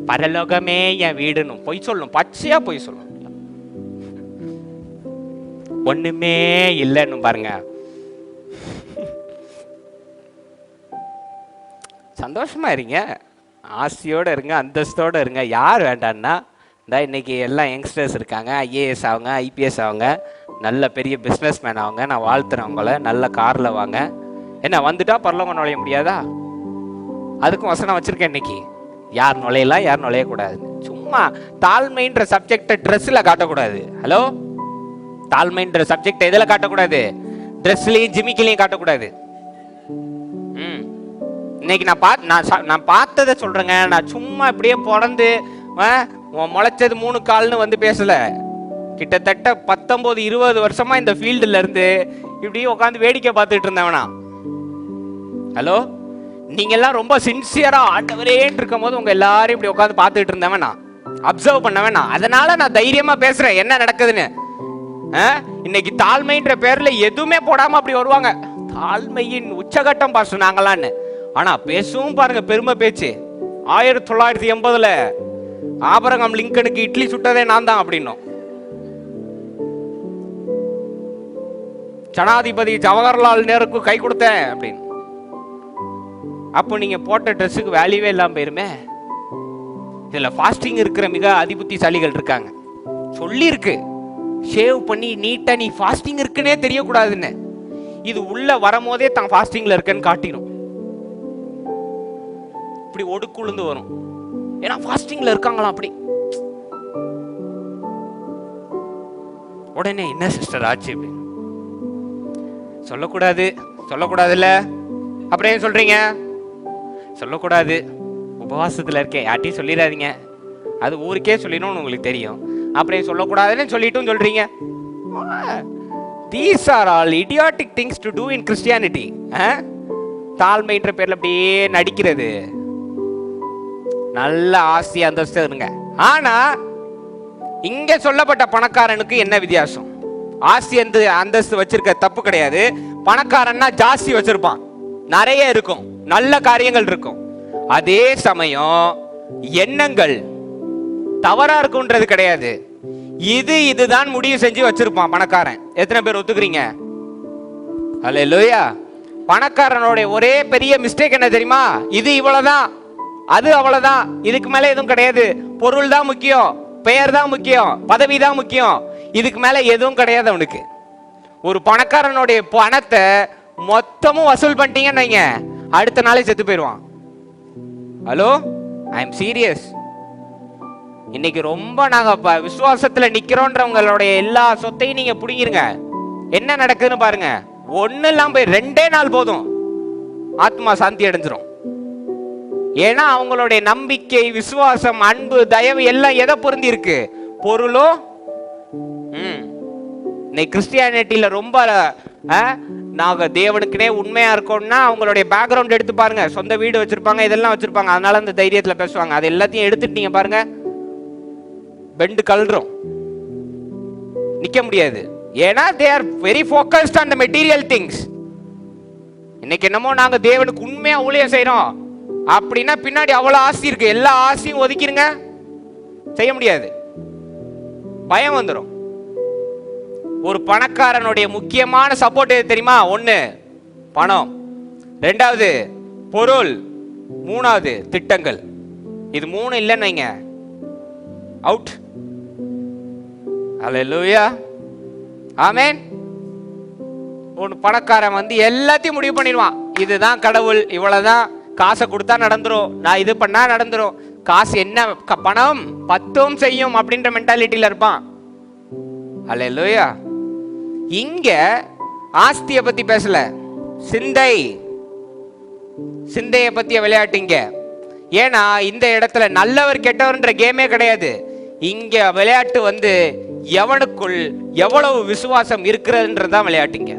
பரலோகமே என் வீடுன்னு பொய் சொல்லணும், பச்சையா பொய் சொல்லணும். ஒண்ணுமே இல்லைன்னு பாருங்க. சந்தோஷமா இருங்க, ஆசையோட இருங்க, அந்தஸ்தோட இருங்க. யார் வேண்டான்னா இந்த இன்னைக்கு எல்லாம் யங்ஸ்டர்ஸ் இருக்காங்க, ஐஏஎஸ் ஆகுங்க, ஐபிஎஸ் ஆகுங்க, நல்ல பெரிய பிஸ்னஸ் மேன் ஆகுங்க. நான் வாழ்த்துறவங்கள நல்ல காரில் வாங்க. என்ன வந்துட்டா பரலோகம் நுழைய முடியாதா? அதுக்கும் வசனம் வச்சிருக்கேன் இன்னைக்கு. யார் நுழையலாம், யார் நுழையக்கூடாது. சும்மா தாழ்மைன்ற சப்ஜெக்டை ட்ரெஸ்ஸில் காட்டக்கூடாது. ஹலோ, தாழ்மைன்ற சப்ஜெக்டை எதில் காட்டக்கூடாது? ட்ரெஸ்லையும் ஜிமிக்கிலையும் காட்டக்கூடாது. இன்னைக்கு நான் பார்த்ததை சொல்றேங்க. நான் சும்மா இப்படியே பிறந்து முளைச்சது 3 கால்னு வந்து பேசல. கிட்டத்தட்ட 19-20 வருஷமா இந்த ஃபீல்டுல இருந்து இப்படியே உட்காந்து வேடிக்கை பார்த்துட்டு இருந்தவனா. ஹலோ, நீங்க எல்லாம் ரொம்ப சின்சியரா ஆண்டவரேன்னு இருக்கும் போது உங்க எல்லாரும் இப்படி உட்காந்து பார்த்துட்டு இருந்தவனா, அப்சர்வ் பண்ணவனா. அதனால நான் தைரியமா பேசுறேன் என்ன நடக்குதுன்னு. இன்னைக்கு தாழ்மைன்ற பேர்ல எதுவுமே போடாம அப்படி வருவாங்க. தாழ்மையின் உச்சகட்டம் பாஸ்டர் நாங்களான்னு. ஆனா பேசுவும் பாருங்க பெருமை பேச்சு. 1980 ஆபிரகாம் லிங்கனுக்கு இட்லி சுட்டதே நான் தான் அப்படின்னும். ஜனாதிபதி ஜவஹர்லால் நேருக்கு கை கொடுத்தேன் அப்படின்னு. அப்போ நீங்க போட்ட ட்ரெஸ்ஸுக்கு வேல்யூவே இல்லாம போயிருமே. இதுல ஃபாஸ்டிங் இருக்கிற மிக அதிபுத்திசாலிகள் இருக்காங்க. சொல்லி இருக்கு, ஷேவ் பண்ணி நீட்டா நீ ஃபாஸ்டிங் இருக்குன்னே தெரியக்கூடாதுன்னு. இது உள்ள வரும்போதே தான் ஃபாஸ்டிங்ல இருக்கேன்னு காட்டிடும். இப்படி ஒடுக்குழுந்து வரும், ஏன்னா ஃபாஸ்டிங்ல இருக்காங்களாம். அப்படி உடனே என்ன சிஸ்டர் ஆச்சு அப்படின்னு சொல்லக்கூடாதுல்ல. அப்படியே சொல்றீங்க, சொல்லக்கூடாது. உபவாசத்துல இருக்கேன், யார்ட்டையும் சொல்லிடாதீங்க, அது ஊருக்கே சொல்லிடணும்னு உங்களுக்கு தெரியும். அப்படியே சொல்லக்கூடாதுன்னு சொல்லிட்டும் சொல்றீங்க. These are all idiotic things to do in Christianity. தாழ்மைன்ற பேர்ல அப்படியே நடிக்கிறது. நல்ல ஆஸ்தி அந்தஸ்து இருங்க. ஆனா இங்க சொல்லப்பட்ட பணக்காரனுக்கு என்ன வித்தியாசம்? ஆஸ்தி அந்தஸ்து வச்சிருக்க தப்பு கிடையாது. பணக்காரன்னா ஜாஸ்தி வச்சிருப்பான், நிறைய இருக்கும், நல்ல காரியங்கள் இருக்கும். அதே சமயம் எண்ணங்கள் தவறா இருக்கும்ன்றது கிடையாது. இதுதான் முடிவு செஞ்சு வச்சிருப்பான் பணக்காரன். எத்தனை பேர் ஒத்துக்கிறீங்க? அல்லேலூயா. பணக்காரனுடைய ஒரே பெரிய மிஸ்டேக் என்ன தெரியுமா? இது இவ்வளவுதான், அது அவ்வளவுதான், இதுக்கு மேல எதுவும் கிடையாது. பொருள் தான் முக்கியம், பெயர் தான் முக்கியம், பதவி தான் முக்கியம், இதுக்கு மேல எதுவும் கிடையாது அவனுக்கு. ஒரு பணக்காரனுடைய பணத்தை மொத்தமும் வசூல் பண்ணிட்டீங்கன்னு வைங்க, அடுத்த நாளே செத்து போயிடுவான். Hello, I am serious. இன்னைக்கு ரொம்ப நாங்க விசுவாசத்துல நிக்கிறோன்றவங்களுடைய எல்லா சொத்தையும் நீங்க புடிங்கிருங்க. என்ன நடக்குதுன்னு பாருங்க. ஒண்ணு இல்லாம போய் 2 நாள் போதும் ஆத்மா சாந்தி அடைஞ்சிரும். ஏன்னா அவங்களுடைய நம்பிக்கை, விசுவாசம், அன்பு, தயவு எல்லாம் எதை பொருந்தி இருக்கு? பொருளோ. இன்னைக்கு கிறிஸ்டியானிட்டியில ரொம்ப நாங்க தேவனுக்குனே உண்மையா இருக்கோம்னா அவங்களுடைய பேக்ரவுண்ட் எடுத்து பாருங்க. சொந்த வீடு வச்சிருப்பாங்க, இதெல்லாம் வச்சிருப்பாங்க, அதனால அந்த தைரியத்துல பேசுவாங்க. அது எல்லாத்தையும் எடுத்துட்டீங்க பாருங்க, பெண்டு கல்றோம், நிக்க முடியாது. ஏன்னா they are very focused on the material things. இன்னைக்கு என்னமோ நாங்க தேவனுக்கு உண்மையா ஊழியம் செய்யறோம் அப்படின்னா பின்னாடி அவ்வளவு ஆசை இருக்கு. எல்லா ஆசையும் ஒதுக்கிருங்க, செய்ய முடியாது, பயம் வந்துடும். ஒரு பணக்காரனுடைய முக்கியமான சப்போர்ட் எது தெரியுமா? 1 பணம், 2வது பொருள், 3வது திட்டங்கள். இது 3 இல்லைன்னு வைங்க, அவுட். அல்லேலூயா, ஆமென். ஒரு பணக்காரன் வந்து எல்லாத்தையும் முடிவு பண்ணிடுவான். இதுதான் கடவுள், இவ்வளவுதான், காசை கொடுத்தா நடந்துரும், நான் இது பண்ணா நடந்துரும், காசு என்ன பணம் 10 செய்யும் அப்படின்ற மென்டாலிட்டியில இருப்பான். அல்லேலூயா. இங்க ஆஸ்திய பத்தி பேசல, சிந்தைய பத்திய விளையாட்டுங்க. ஏன்னா இந்த இடத்துல நல்லவர் கெட்டவர்ன்ற கேமே கிடையாது. இங்க விளையாட்டு எவனுக்குள் எவ்வளவு விசுவாசம் இருக்கிறதுன்றதுதான் விளையாட்டுங்க.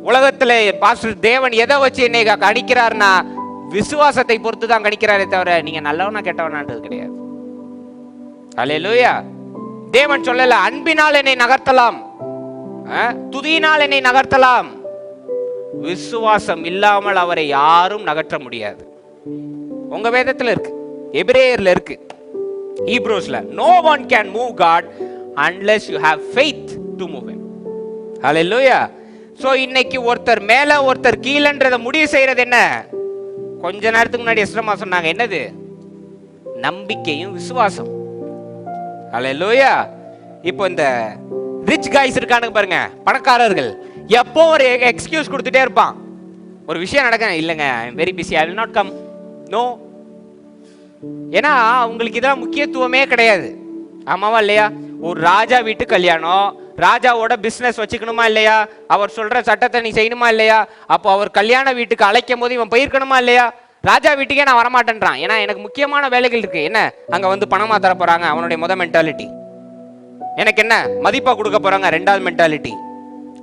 உலகத்துல பாஸ்டர் தேவன் எதை வச்சு என்னை கணிக்கிறார்னா விசுவாசத்தை பொறுத்து தான் கணிக்கிறாரே தவிர நீங்க நல்லவனா கெட்டவனான்றது கிடையாது. அல்லேலூயா. தேவன் சொல்லல அன்பினால் என்னை நகர்த்தலாம், துதியினால் என்னை நகர்த்தலாம். விசுவாசம் இல்லாமல் அவரை யாரும் நகர்த்த முடியாது. உங்க வேதத்துல இருக்கு, எபிரேயர்ல இருக்கு, ஹீப்ரூஸ்ல, no one can move God unless you have faith to move him. Hallelujah. So இன்னைக்கு ஒருத்தர் மேல ஒருத்தர் கீழன்றத முடிவு செய்யறது என்ன? கொஞ்ச நேரத்துக்கு முன்னாடி எஸ்ரமா சொன்னாங்க, என்னது? நம்பிக்கையும் விசுவாசம். ஹல்லேலூயா. இப்போ இந்த ரிச் கைஸ் இருக்கானுங்க பாருங்க, பணக்காரர்கள், எப்போ ஒரு எக்ஸ்கியூஸ் கொடுத்துட்டே இருப்பான். ஒரு விஷயம் நடக்க, இல்லைங்க I am very busy, I will not come. No. ஏன்னா உங்களுக்கு இதெல்லாம் முக்கியத்துவமே கிடையாது. ஆமாவா இல்லையா? ஒரு ராஜா வீட்டு கல்யாணம், ராஜாவோட பிசினஸ் வச்சுக்கணுமா இல்லையா? அவர் சொல்ற சட்டத்தை நீ செய்யணுமா இல்லையா? அப்போ அவர் கல்யாண வீட்டுக்கு அழைக்கும் போது இவன் போயிருக்கணுமா இல்லையா? ராஜா வீட்டுக்கே நான் வரமாட்டேன்றான். ஏன்னா எனக்கு முக்கியமான வேலைகள் இருக்கு. என்ன அங்க பணமா தர போறாங்க, அவனுடைய முத மென்டாலிட்டி. எனக்கு என்ன மதிப்பா கொடுக்க போறாங்க, ரெண்டாவது மென்டாலிட்டி.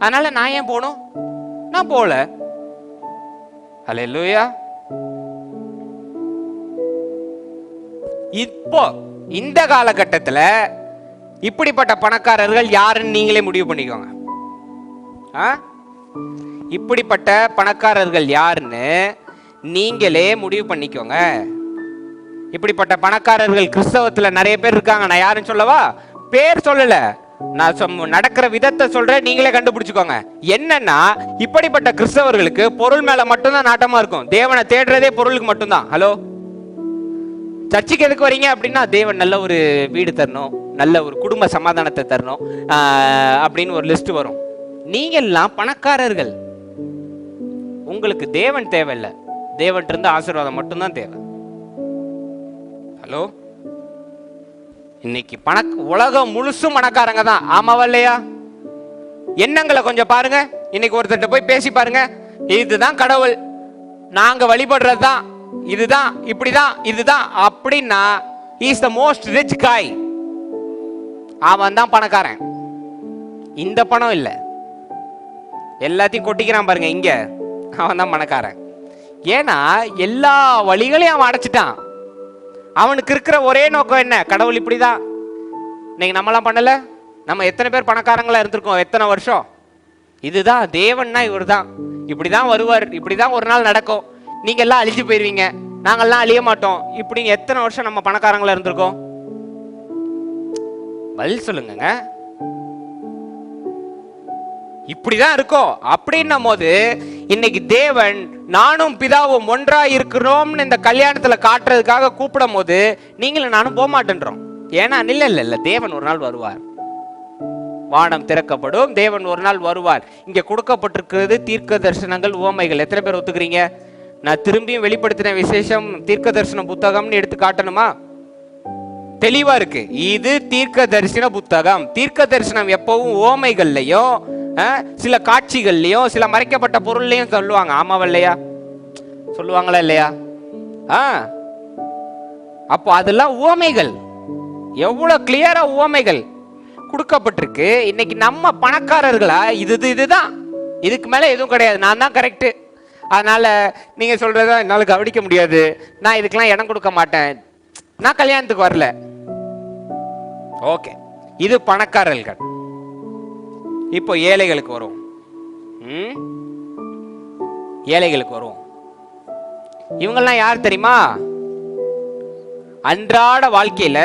அதனால நான் ஏன் போகணும்? நான் போல. ஹல்லேலூயா. இப்போ இந்த காலகட்டத்தில் இப்படிப்பட்ட பணக்காரர்கள் யாருன்னு நீங்களே முடிவு பண்ணிக்கோங்க. இப்படிப்பட்ட பணக்காரர்கள் யாருன்னு நீங்களே முடிவு பண்ணிக்கோங்க. இப்படிப்பட்ட பணக்காரர்கள் கிறிஸ்தவத்தில் நிறைய பேர் இருக்காங்க. நான் யாருன்னு சொல்லவா? பேர் சொல்லல, நான் நடக்கிற விதத்தை சொல்றேன், நீங்களே கண்டுபிடிச்சுக்கோங்க. என்னன்னா இப்படிப்பட்ட கிறிஸ்தவர்களுக்கு பொருள் மேல மட்டும்தான் நாட்டமா இருக்கும். தேவனை தேடுறதே பொருளுக்கு மட்டும்தான். ஹலோ, சர்ச்சுக்கு எதுக்கு வரீங்க அப்படின்னா தேவன் நல்ல ஒரு வீடு தரணும், நல்ல ஒரு குடும்ப சமாதானத்தை தரணும் அப்படின்னு ஒரு லிஸ்ட் வரும். நீங்க எல்லாம் பணக்காரர்கள், உங்களுக்கு தேவன் தேவையில்லை, தேவன் இருந்து ஆசீர்வாதம் மட்டும்தான் தேவை. ஹலோ, இன்னைக்கு உலகம் முழுசும் பணக்காரங்க தான். ஆமாவா இல்லையா? எண்ணங்களை கொஞ்சம் பாருங்க. இன்னைக்கு ஒருத்தர் போய் பேசி பாருங்க, இதுதான் கடவுள், நாங்க வழிபடுறது தான் இதுதான், இப்படிதான், இதுதான் அப்படின்னா இஸ் த மோஸ்ட் ரிச் காய். அவன் தான் பணக்காரன். இந்த பணம் இல்லை, எல்லாத்தையும் கொட்டிக்கிறான் பாருங்க இங்க, அவன் தான் பணக்காரன். ஏன்னா எல்லா வழிகளையும் அவன் அடைச்சிட்டான். அவனுக்கு இருக்கிற ஒரே நோக்கம் என்ன? கடவுள் இப்படிதான். நீங்க நம்மளாம் பண்ணல, நம்ம எத்தனை பேர் பணக்காரங்களா இருந்திருக்கோம் எத்தனை வருஷம்? இதுதான் தேவன்னா, இவர் தான், இப்படிதான் வருவார், இப்படிதான் ஒரு நாள் நடக்கும், நீங்க எல்லாம் அழிஞ்சு போயிருவீங்க, நாங்கெல்லாம் அழிய மாட்டோம், இப்படி எத்தனை வருஷம் நம்ம பணக்காரங்களா இருந்திருக்கோம்? பதில் சொல்லுங்க. இப்படிதான் இருக்கும். அப்படின்னும் போது இன்னைக்கு தேவன் நானும் பிதாவும் ஒன்றா இருக்கிறோம்னு இந்த கல்யாணத்துல காட்டுறதுக்காக கூப்பிடும் போது நீங்களும் நானும் போக மாட்டேன்றோம். ஏன்னா இல்ல தேவன் ஒரு நாள் வருவார், வானம் திறக்கப்படும், தேவன் ஒரு நாள் வருவார். இங்க கொடுக்கப்பட்டிருக்கிறது தீர்க்க தரிசனங்கள், உவமைகள். எத்தனை பேர் ஒத்துக்கிறீங்க? நான் திரும்பியும் வெளிப்படுத்தின விசேஷம் தீர்க்க தரிசன புத்தகம்னு எடுத்து காட்டணுமா? தெளிவா இருக்கு, இது தீர்க்க தரிசன புத்தகம். தீர்க்க தரிசனம் எப்பவும் உவமைகள்லயும் சில காட்சிகள்லயும் சில மறைக்கப்பட்ட பொருள்லயும் சொல்லுவாங்க. ஆமாவா இல்லையா? சொல்லுவாங்களா இல்லையா? அப்போ அதெல்லாம் உவமைகள். எவ்வளவு கிளியரா உவமைகள் கொடுக்கப்பட்டிருக்கு. இன்னைக்கு நம்ம பணக்காரர்களா இதுதான், இதுக்கு மேல எதுவும் கிடையாது, நான் தான் கரெக்ட், அதனால நீங்க சொல்றத என்னால கவனிக்க முடியாது, நான் இதுக்கெல்லாம் இடம் கொடுக்க மாட்டேன், நான் கல்யாணத்துக்கு வரல. ஓகே, இது பணக்காரர்கள். இப்போ ஏழைகளுக்கு வரும். ஏழைகளுக்கு வரும். இவங்கெல்லாம் யார் தெரியுமா? அன்றாட வாழ்க்கையில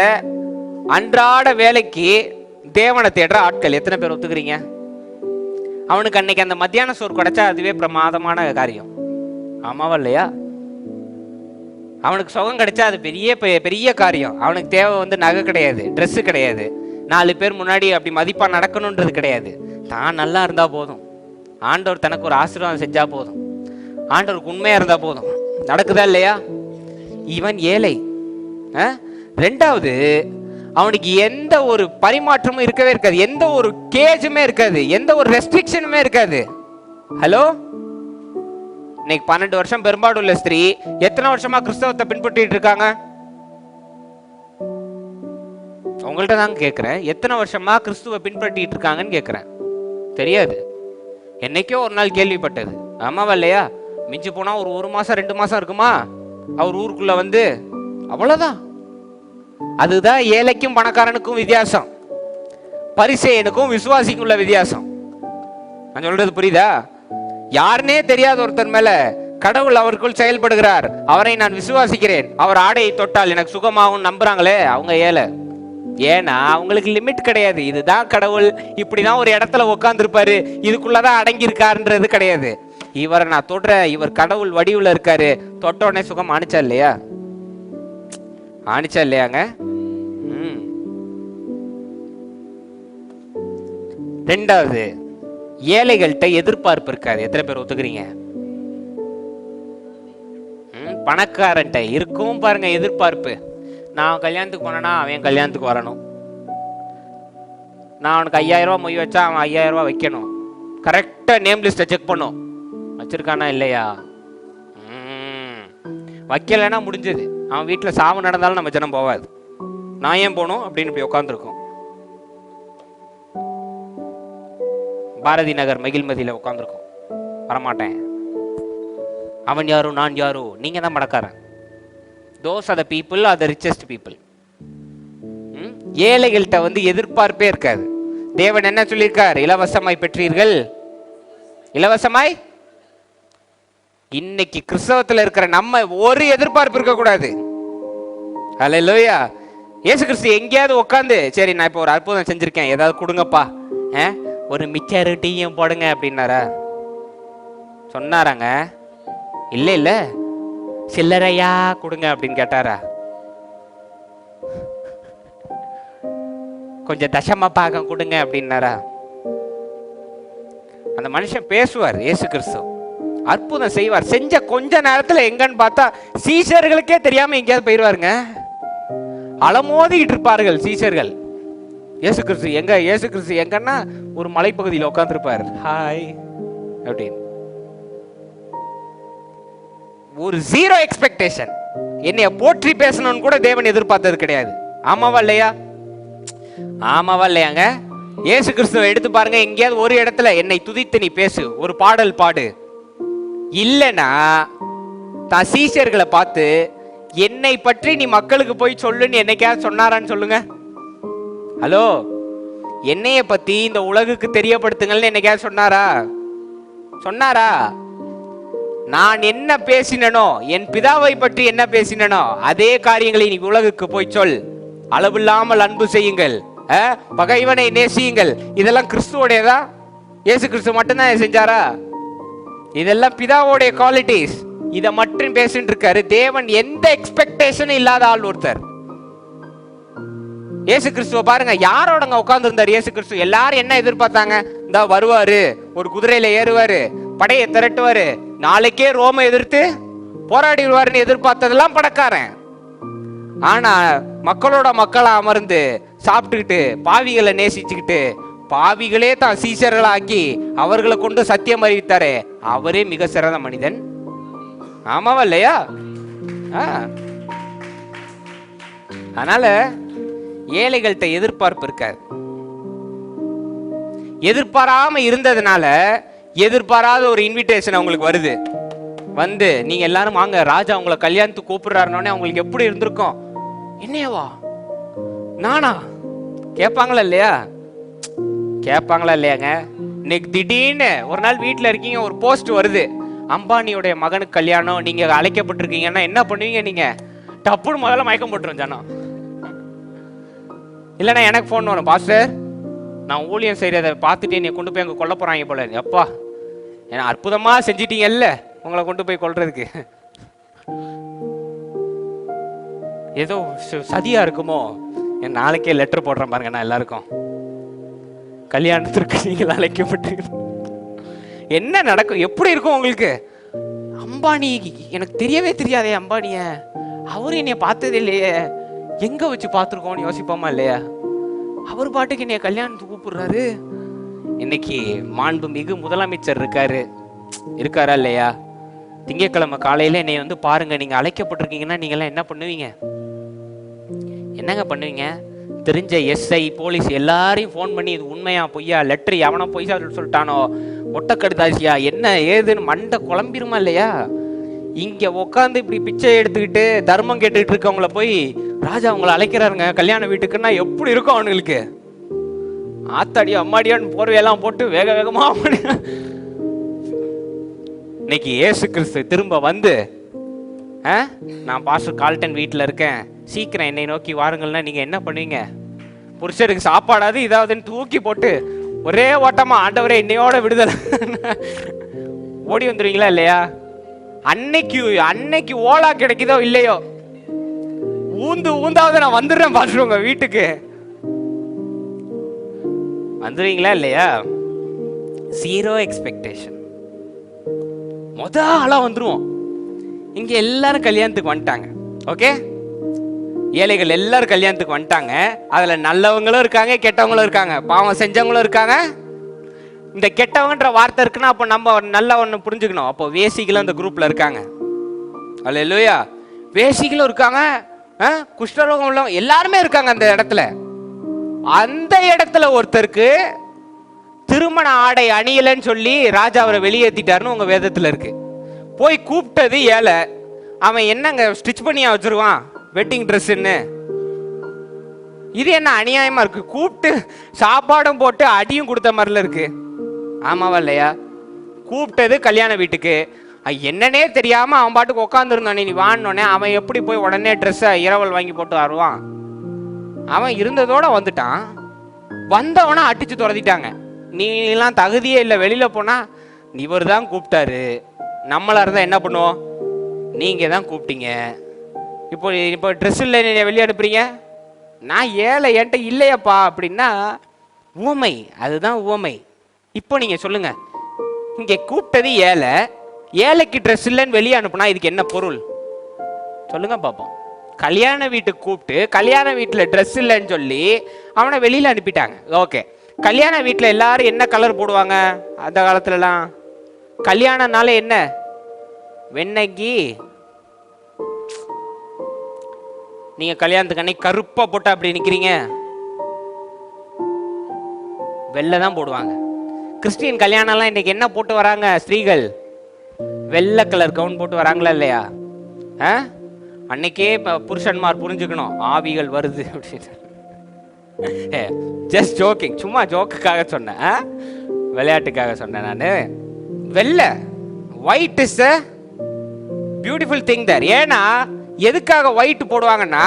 அன்றாட வேலைக்கு தேவனை தேடுற ஆட்கள். எத்தனை பேர் ஒத்துக்கிறீங்க? அவனுக்கு அன்னைக்கு அந்த மத்தியான சோறு கிடைச்சா அதுவே பிரமாதமான காரியம். ஆமாவா இல்லையா? அவனுக்கு சுகம் கிடைச்சா அது பெரிய காரியம். அவனுக்கு தேவை நகை கிடையாது, ட்ரெஸ் கிடையாது, 4 பேர் முன்னாடி அப்படி மதிப்பா நடக்கணும்ன்றது கிடையாது. தான் நல்லா இருந்தா போதும், ஆண்டவர் தனக்கு ஒரு ஆசீர்வாதம் செஞ்சா போதும், ஆண்டவருக்கு உண்மையா இருந்தா போதும். நடக்குதா இல்லையா? இவன் ஏழை. ரெண்டாவது, அவனுக்கு எந்த ஒரு பரிமாற்றமும் இருக்கவே இருக்காது, எந்த ஒரு கேஜுமே இருக்காது, எந்த ஒரு ரெஸ்ட்ரிக்ஷனுமே இருக்காது. ஹலோ, இன்னைக்கு 12 வருஷம் பெரும்பாடு உள்ள ஸ்திரீ எத்தனை வருஷமா கிறிஸ்தவத்தை பின்பற்றிட்டு இருக்காங்க? உங்கள்கிட்ட தாங்க கேட்கிறேன், எத்தனை வருஷமா கிறிஸ்துவ பின்பற்றிட்டு இருக்காங்கன்னு கேட்கிறேன். தெரியாது, என்னைக்கோ ஒரு நாள் கேள்விப்பட்டது. ஆமாவா இல்லையா? மிஞ்சி போனா ஒரு மாசம் 2 மாசம் இருக்குமா அவர் ஊருக்குள்ள வந்து, அவ்வளவுதான். அதுதான் ஏழைக்கும் பணக்காரனுக்கும் வித்தியாசம், பரிசேயனுக்கும் விசுவாசிக்கும் உள்ள வித்தியாசம். நான் சொல்றது புரியுதா? யாருன்னே தெரியாத ஒருத்தர் மேல கடவுள் அவருக்குள் செயல்படுகிறார், அவரை நான் விசுவாசிக்கிறேன், அவர் ஆடையை தொட்டால் எனக்கு சுகமாகும் நம்புறாங்களே, அவங்க ஏழை. ஏன்னா அவங்களுக்கு லிமிட் கிடையாது. இதுதான் கடவுள், இப்படிதான் ஒரு இடத்துல உட்காந்துருப்பாரு, இதுக்குள்ளதான் அடங்கி இருக்காருன்றது கிடையாது. இவரை நான் தொடுறேன், இவர் கடவுள் வடிவுல இருக்காரு, தொட்ட உடனே சுகம் ஆணிச்சா இல்லையா? ஆணிச்சா இல்லையாங்க? ரெண்டாவது, ஏழைகள்கிட்ட எதிர்பார்ப்பு இருக்காது. எத்தனை பேர் ஒத்துக்கிறீங்க? பணக்காரன்ட்ட இருக்கும் பாருங்க எதிர்பார்ப்பு. நான் கல்யாணத்துக்கு போனேன்னா அவன் கல்யாணத்துக்கு வரணும், நான் அவனுக்கு 5000 ரூபா மொய் வச்சா அவன் 5000 ரூபா வைக்கணும், கரெக்டாக நேம் லிஸ்ட்டை செக் பண்ணும், வச்சிருக்கானா இல்லையா. வைக்கலைன்னா முடிஞ்சது, அவன் வீட்டில் சாவு நடந்தாலும் நம்ம ஜனம் போவாது. நான் ஏன் போகணும் அப்படின்னு இப்படி உட்காந்துருக்கோம். பாரதி நகர் மகிழ்மதியில் உட்காந்துருக்கோம், வரமாட்டேன். அவன் யாரோ நான் யாரோ, நீங்க தான் பணக்காரன். Those are the people, are the richest people. ஏழைகள்கிட்ட வந்து எதிர்பார்ப்பே இருக்காது. தேவன் என்ன சொல்லியிருக்கார்? இலவசமாய் பெற்றீர்கள், இலவசமாய். இன்னைக்கு கிறிஸ்தவத்தில் இருக்கிற நம்ம ஒரு எதிர்பார்ப்பு இருக்கக்கூடாது. அல்லேலூயா. இயேசு கிறிஸ்து எங்கேயாவது உட்காந்து, சரி நான் இப்போ ஒரு அற்புதம் செஞ்சிருக்கேன், ஏதாவது கொடுங்கப்பா, ஒரு மிச்சர் டீயும் போடுங்க அப்படின்னாரா? சொன்னாராங்க? இல்ல இல்ல. சில்லறையா கொடுங்க அப்படின்னு கேட்டாரா? கொஞ்சம் தசம பாகம் கொடுங்க அப்படின்னாரா? அந்த மனுஷன் பேசுவார், இயேசு கிறிஸ்து அற்புதம் செய்வார். செஞ்ச கொஞ்ச நேரத்துல எங்கன்னு பார்த்தா சீஷர்களுக்கே தெரியாம எங்கேயாவது போயிடுவாருங்க. அலமோதிக்கிட்டு இருப்பார்கள் சீஷர்கள். இயேசு கிறிஸ்து எங்க, இயேசு கிறிஸ்து எங்கன்னா ஒரு மலைப்பகுதியில் உட்காந்துருப்பார், ஹாய் அப்படின்னு. ஒரு ஜீரோ எக்ஸ்பெக்டேஷன். என்னைய போற்றி பேசணும்னு கூட தேவன் எதிர்பார்த்தது கிடையாது. ஆமாவா இல்லையா? ஆமாவா இல்லையாங்க? இயேசு கிறிஸ்துவை எடுத்து பாருங்க, எங்கேயாவது ஒரு இடத்துல என்னை துதித்து நீ பேசு, ஒரு பாடல் பாடு. இல்லைன்னா தான் சீஷர்களை பார்த்து என்னை பற்றி நீ மக்களுக்கு போய் சொல்லுன்னு என்னைக்காவது சொன்னாரான்னு சொல்லுங்க. ஹலோ, என்னைய பத்தி இந்த உலகுக்கு தெரியப்படுத்துங்கள்னு என்னைக்காவது சொன்னாரா? சொன்னாரா? நான் என்ன பேசினனோ, என் பிதாவை பற்றி என்ன பேசினனோ அதே காரியங்களை நீ உலகுக்கு போய் சொல். அளவில்லாமல் அன்பு செய்யுங்கள், பகைவனை நேசியுங்கள். இதெல்லாம் கிறிஸ்துவோடையதா? இயேசு கிறிஸ்து மட்டும்தான் செஞ்சாரா? இதெல்லாம் பிதாவோடைய குவாலிட்டிஸ். இதை மட்டும் பேசிட்டு இருக்காரு. தேவன் எந்த எக்ஸ்பெக்டேஷனும் இல்லாத ஆள் ஒருத்தர். இயேசு கிறிஸ்துவ பாருங்க, யாரோடங்க உட்கார்ந்து இருந்தார் இயேசு கிறிஸ்து? எல்லாரும் என்ன எதிர்பார்த்தாங்க? இந்த வருவாரு, ஒரு குதிரையில ஏறுவாரு, படையை திரட்டுவாரு, நாளைக்கே ரோமை எதிர்த்து போராடிடுவாருன்னு எதிர்பார்த்ததெல்லாம் பணக்காரன். ஆனா மக்களோட மக்களா அமர்ந்து சாப்பிட்டுக்கிட்டு பாவிகளை நேசிச்சுக்கிட்டு பாவிகளே தான் சீஷர்களாக்கி அவர்களை கொண்டு சத்தியம் அறிவித்தாரே, அவரே மிக சிறந்த மனிதன். ஆமாவா இல்லையா? அதனால ஏழைகள்கிட்ட எதிர்பார்ப்பு இருக்காது. எதிர்பாராம இருந்ததுனால எதிர்பாராத ஒரு இன்விடேஷன் அவங்களுக்கு வருது. வந்து நீங்க எல்லாரும் வாங்க, ராஜா உங்களை கல்யாணத்துக்கு கூப்பிடுறாருன்னே அவங்களுக்கு எப்படி இருந்திருக்கும்? என்னையவா, நானா? கேட்பாங்களா இல்லையா? கேட்பாங்களா இல்லையாங்க? இன்னைக்கு திடீர்னு ஒரு நாள் வீட்டில் இருக்கீங்க, ஒரு போஸ்ட் வருது, அம்பானியோடைய மகனுக்கு கல்யாணம், நீங்க அழைக்கப்பட்டிருக்கீங்கன்னா என்ன பண்ணுவீங்க? நீங்க டப்புன்னு முதல்ல மயக்கம் போட்டுரும் ஜனம். இல்லைன்னா எனக்கு ஃபோன் வரும், பாஸ்டர் நான் ஊழியம் செய்யறதை பார்த்துட்டு என்னை கொண்டு போய் அங்கே கொல்ல போறாங்க போல, எப்பா ஏன்னா அற்புதமா செஞ்சிட்டீங்கல்ல, உங்களை கொண்டு போய் கொல்றதுக்கு ஏதோ சதியா இருக்குமோ? என் நாளைக்கே லெட்டர் போடுறேன் பாருங்க, நான் எல்லாருக்கும் கல்யாணத்திற்கு நீங்கள் அழைக்கப்பட்டு என்ன நடக்கும், எப்படி இருக்கும் உங்களுக்கு? அம்பானி எனக்கு தெரியவே தெரியாதே, அம்பானிய அவரு என்னைய பார்த்ததே இல்லையே, எங்க வச்சு பார்த்துருக்கோம்னு யோசிப்போமா இல்லையா? அவர் பாட்டுக்கு என்னைய கல்யாணத்துக்கு கூப்பிடுறாரு. இன்னைக்கு மாண்புமிகு முதலமைச்சர் இருக்காரா இல்லையா? திங்கட்கிழமை காலையில என்னை வந்து பாருங்க, நீங்க அழைக்கப்பட்டிருக்கீங்கன்னா நீங்களாம் என்ன பண்ணுவீங்க? என்னங்க பண்ணுவீங்க? தெரிஞ்ச எஸ்ஐ போலீஸ் எல்லாரையும் ஃபோன் பண்ணி இது உண்மையா பொய்யா, லெட்டர் எவனோ பொய் சொல்லிட்டானோ, ஒட்டக்கடுதாசியா, என்ன ஏதுன்னு மண்டை குழம்பிருமா இல்லையா? இங்க உட்காந்து இப்படி பிச்சை எடுத்துக்கிட்டு தர்மம் கேட்டுக்கிட்டு இருக்கவங்கள போய் ராஜா அவங்கள அழைக்கிறாருங்க கல்யாண வீட்டுக்குன்னா எப்படி இருக்கும் அவனுங்களுக்கு? ஆத்தாடியோ அம்மாடியோன்னு போர்வையெல்லாம் போட்டு வேக வேகமா இன்னைக்கு இயேசு கிறிஸ்து திரும்ப வந்து, நான் பாஸ்டர் கால்டன் வீட்டில் இருக்கேன், சீக்கிரம் என்னை நோக்கி வாருங்கள்னா நீங்க என்ன பண்ணுவீங்க? புருஷருக்கு சாப்பாடாது இதாவதுன்னு தூக்கி போட்டு ஒரே ஓட்டமா ஆண்டவரே என்னையோட விடுதலை ஓடி வந்துருவீங்களா இல்லையா? அன்னைக்கு ஓலா கிடைக்குதோ இல்லையோ, ஊந்தாவது நான் வந்துடுறேன் பாத்துருவோங்க வீட்டுக்கு, வந்துருவீங்களா இல்லையா? ஜீரோ எக்ஸ்பெக்டேஷன், ஆளா வந்துருவோம். இங்க எல்லாரும் கல்யாணத்துக்கு வந்துட்டாங்க. ஓகே, ஏழைகள் எல்லாரும் கல்யாணத்துக்கு வந்துட்டாங்க. அதுல நல்லவங்களும் இருக்காங்க, கெட்டவங்களும் இருக்காங்க, பாவம் செஞ்சவங்களும் இருக்காங்க. இந்த கெட்டவங்கன்ற வார்த்தை இருக்குன்னா அப்போ நம்ம நல்லா ஒன்று புரிஞ்சுக்கணும். அப்போ வேசிகளும் அந்த குரூப்ல இருக்காங்க. அல்லேலூயா. வேசிகளும் இருக்காங்க, குஷ்டரோகம் உள்ள எல்லாருமே இருக்காங்க அந்த இடத்துல. அந்த இடத்துல ஒருத்தருக்கு திருமண ஆடை அணியலன்னு சொல்லி ராஜா அவரை வெளியேற்றிட்டாருன்னு உங்க வேதத்துல இருக்கு. போய் கூப்பிட்டது ஏழை. அவன் என்னங்க ஸ்டிச் பண்ணியா வச்சிருவான் வெட்டிங் ட்ரெஸ்ன்னு? இது என்ன அநியாயமா இருக்கு? கூப்பிட்டு சாப்பாடும் போட்டு அடியும் கொடுத்த மாதிரில இருக்கு. ஆமாவா இல்லையா? கூப்பிட்டது கல்யாண வீட்டுக்கு, என்னன்னே தெரியாம அவன் பாட்டுக்கு உட்காந்துருந்தானே, நீ வாங்கினோடனே அவன் எப்படி போய் உடனே ட்ரெஸ்ஸை இரவல் வாங்கி போட்டு வருவான்? அவன் இருந்ததோட வந்துட்டான். வந்தவனா அடிச்சு துரத்திட்டாங்க. நீ எல்லாம் தகுதியே இல்லை, வெளியில போனா இவர் தான் கூப்பிட்டாரு, நம்மளா இருந்தா என்ன பண்ணுவோம்? நீங்க தான் கூப்பிட்டீங்க, இப்போ ட்ரெஸ் இல்லை வெளியே அனுப்புறீங்க, நான் ஏழை என்கிட்ட இல்லையப்பா அப்படின்னா ஊமை. அதுதான் ஊமை. இப்போ நீங்க சொல்லுங்க, இங்க கூப்பிட்டது ஏழை, ஏழைக்கு ட்ரெஸ் இல்லைன்னு வெளியே அனுப்புனா இதுக்கு என்ன பொருள் சொல்லுங்க பாப்போம்? கல்யாண வீட்டுக்கு கூப்பிட்டு கல்யாண வீட்டில் ட்ரெஸ் இல்லைன்னு சொல்லி அவனை வெளியில அனுப்பிட்டாங்க. ஓகே, கல்யாண வீட்டில் எல்லாரும் என்ன கலர் போடுவாங்க அந்த காலத்துலலாம்? கல்யாணம்னால என்ன? வெண்ணகி. நீங்க கல்யாணத்துக்கு அன்னைக்கு கருப்பா போட்டா அப்படி நிக்கிறீங்க? வெள்ளை தான் போடுவாங்க. கிறிஸ்டியன் கல்யாணம்லாம் இன்னைக்கு என்ன போட்டு வராங்க ஸ்திரீகள்? வெள்ளை கலர் கவுன் போட்டு வராங்களா இல்லையா? அன்னைக்கே புருஷன்மார் புரிஞ்சுக்கணும், ஆவிகள் வருது அப்படின்னு. ஜஸ்ட் ஜோக்கிங், சும்மா ஜோக்குக்காக சொன்னேன், விளையாட்டுக்காக சொன்னேன் நான். வெள்ளை, white is a beautiful thing there. ஏன்னா எதுக்காக ஒயிட் போடுவாங்கன்னா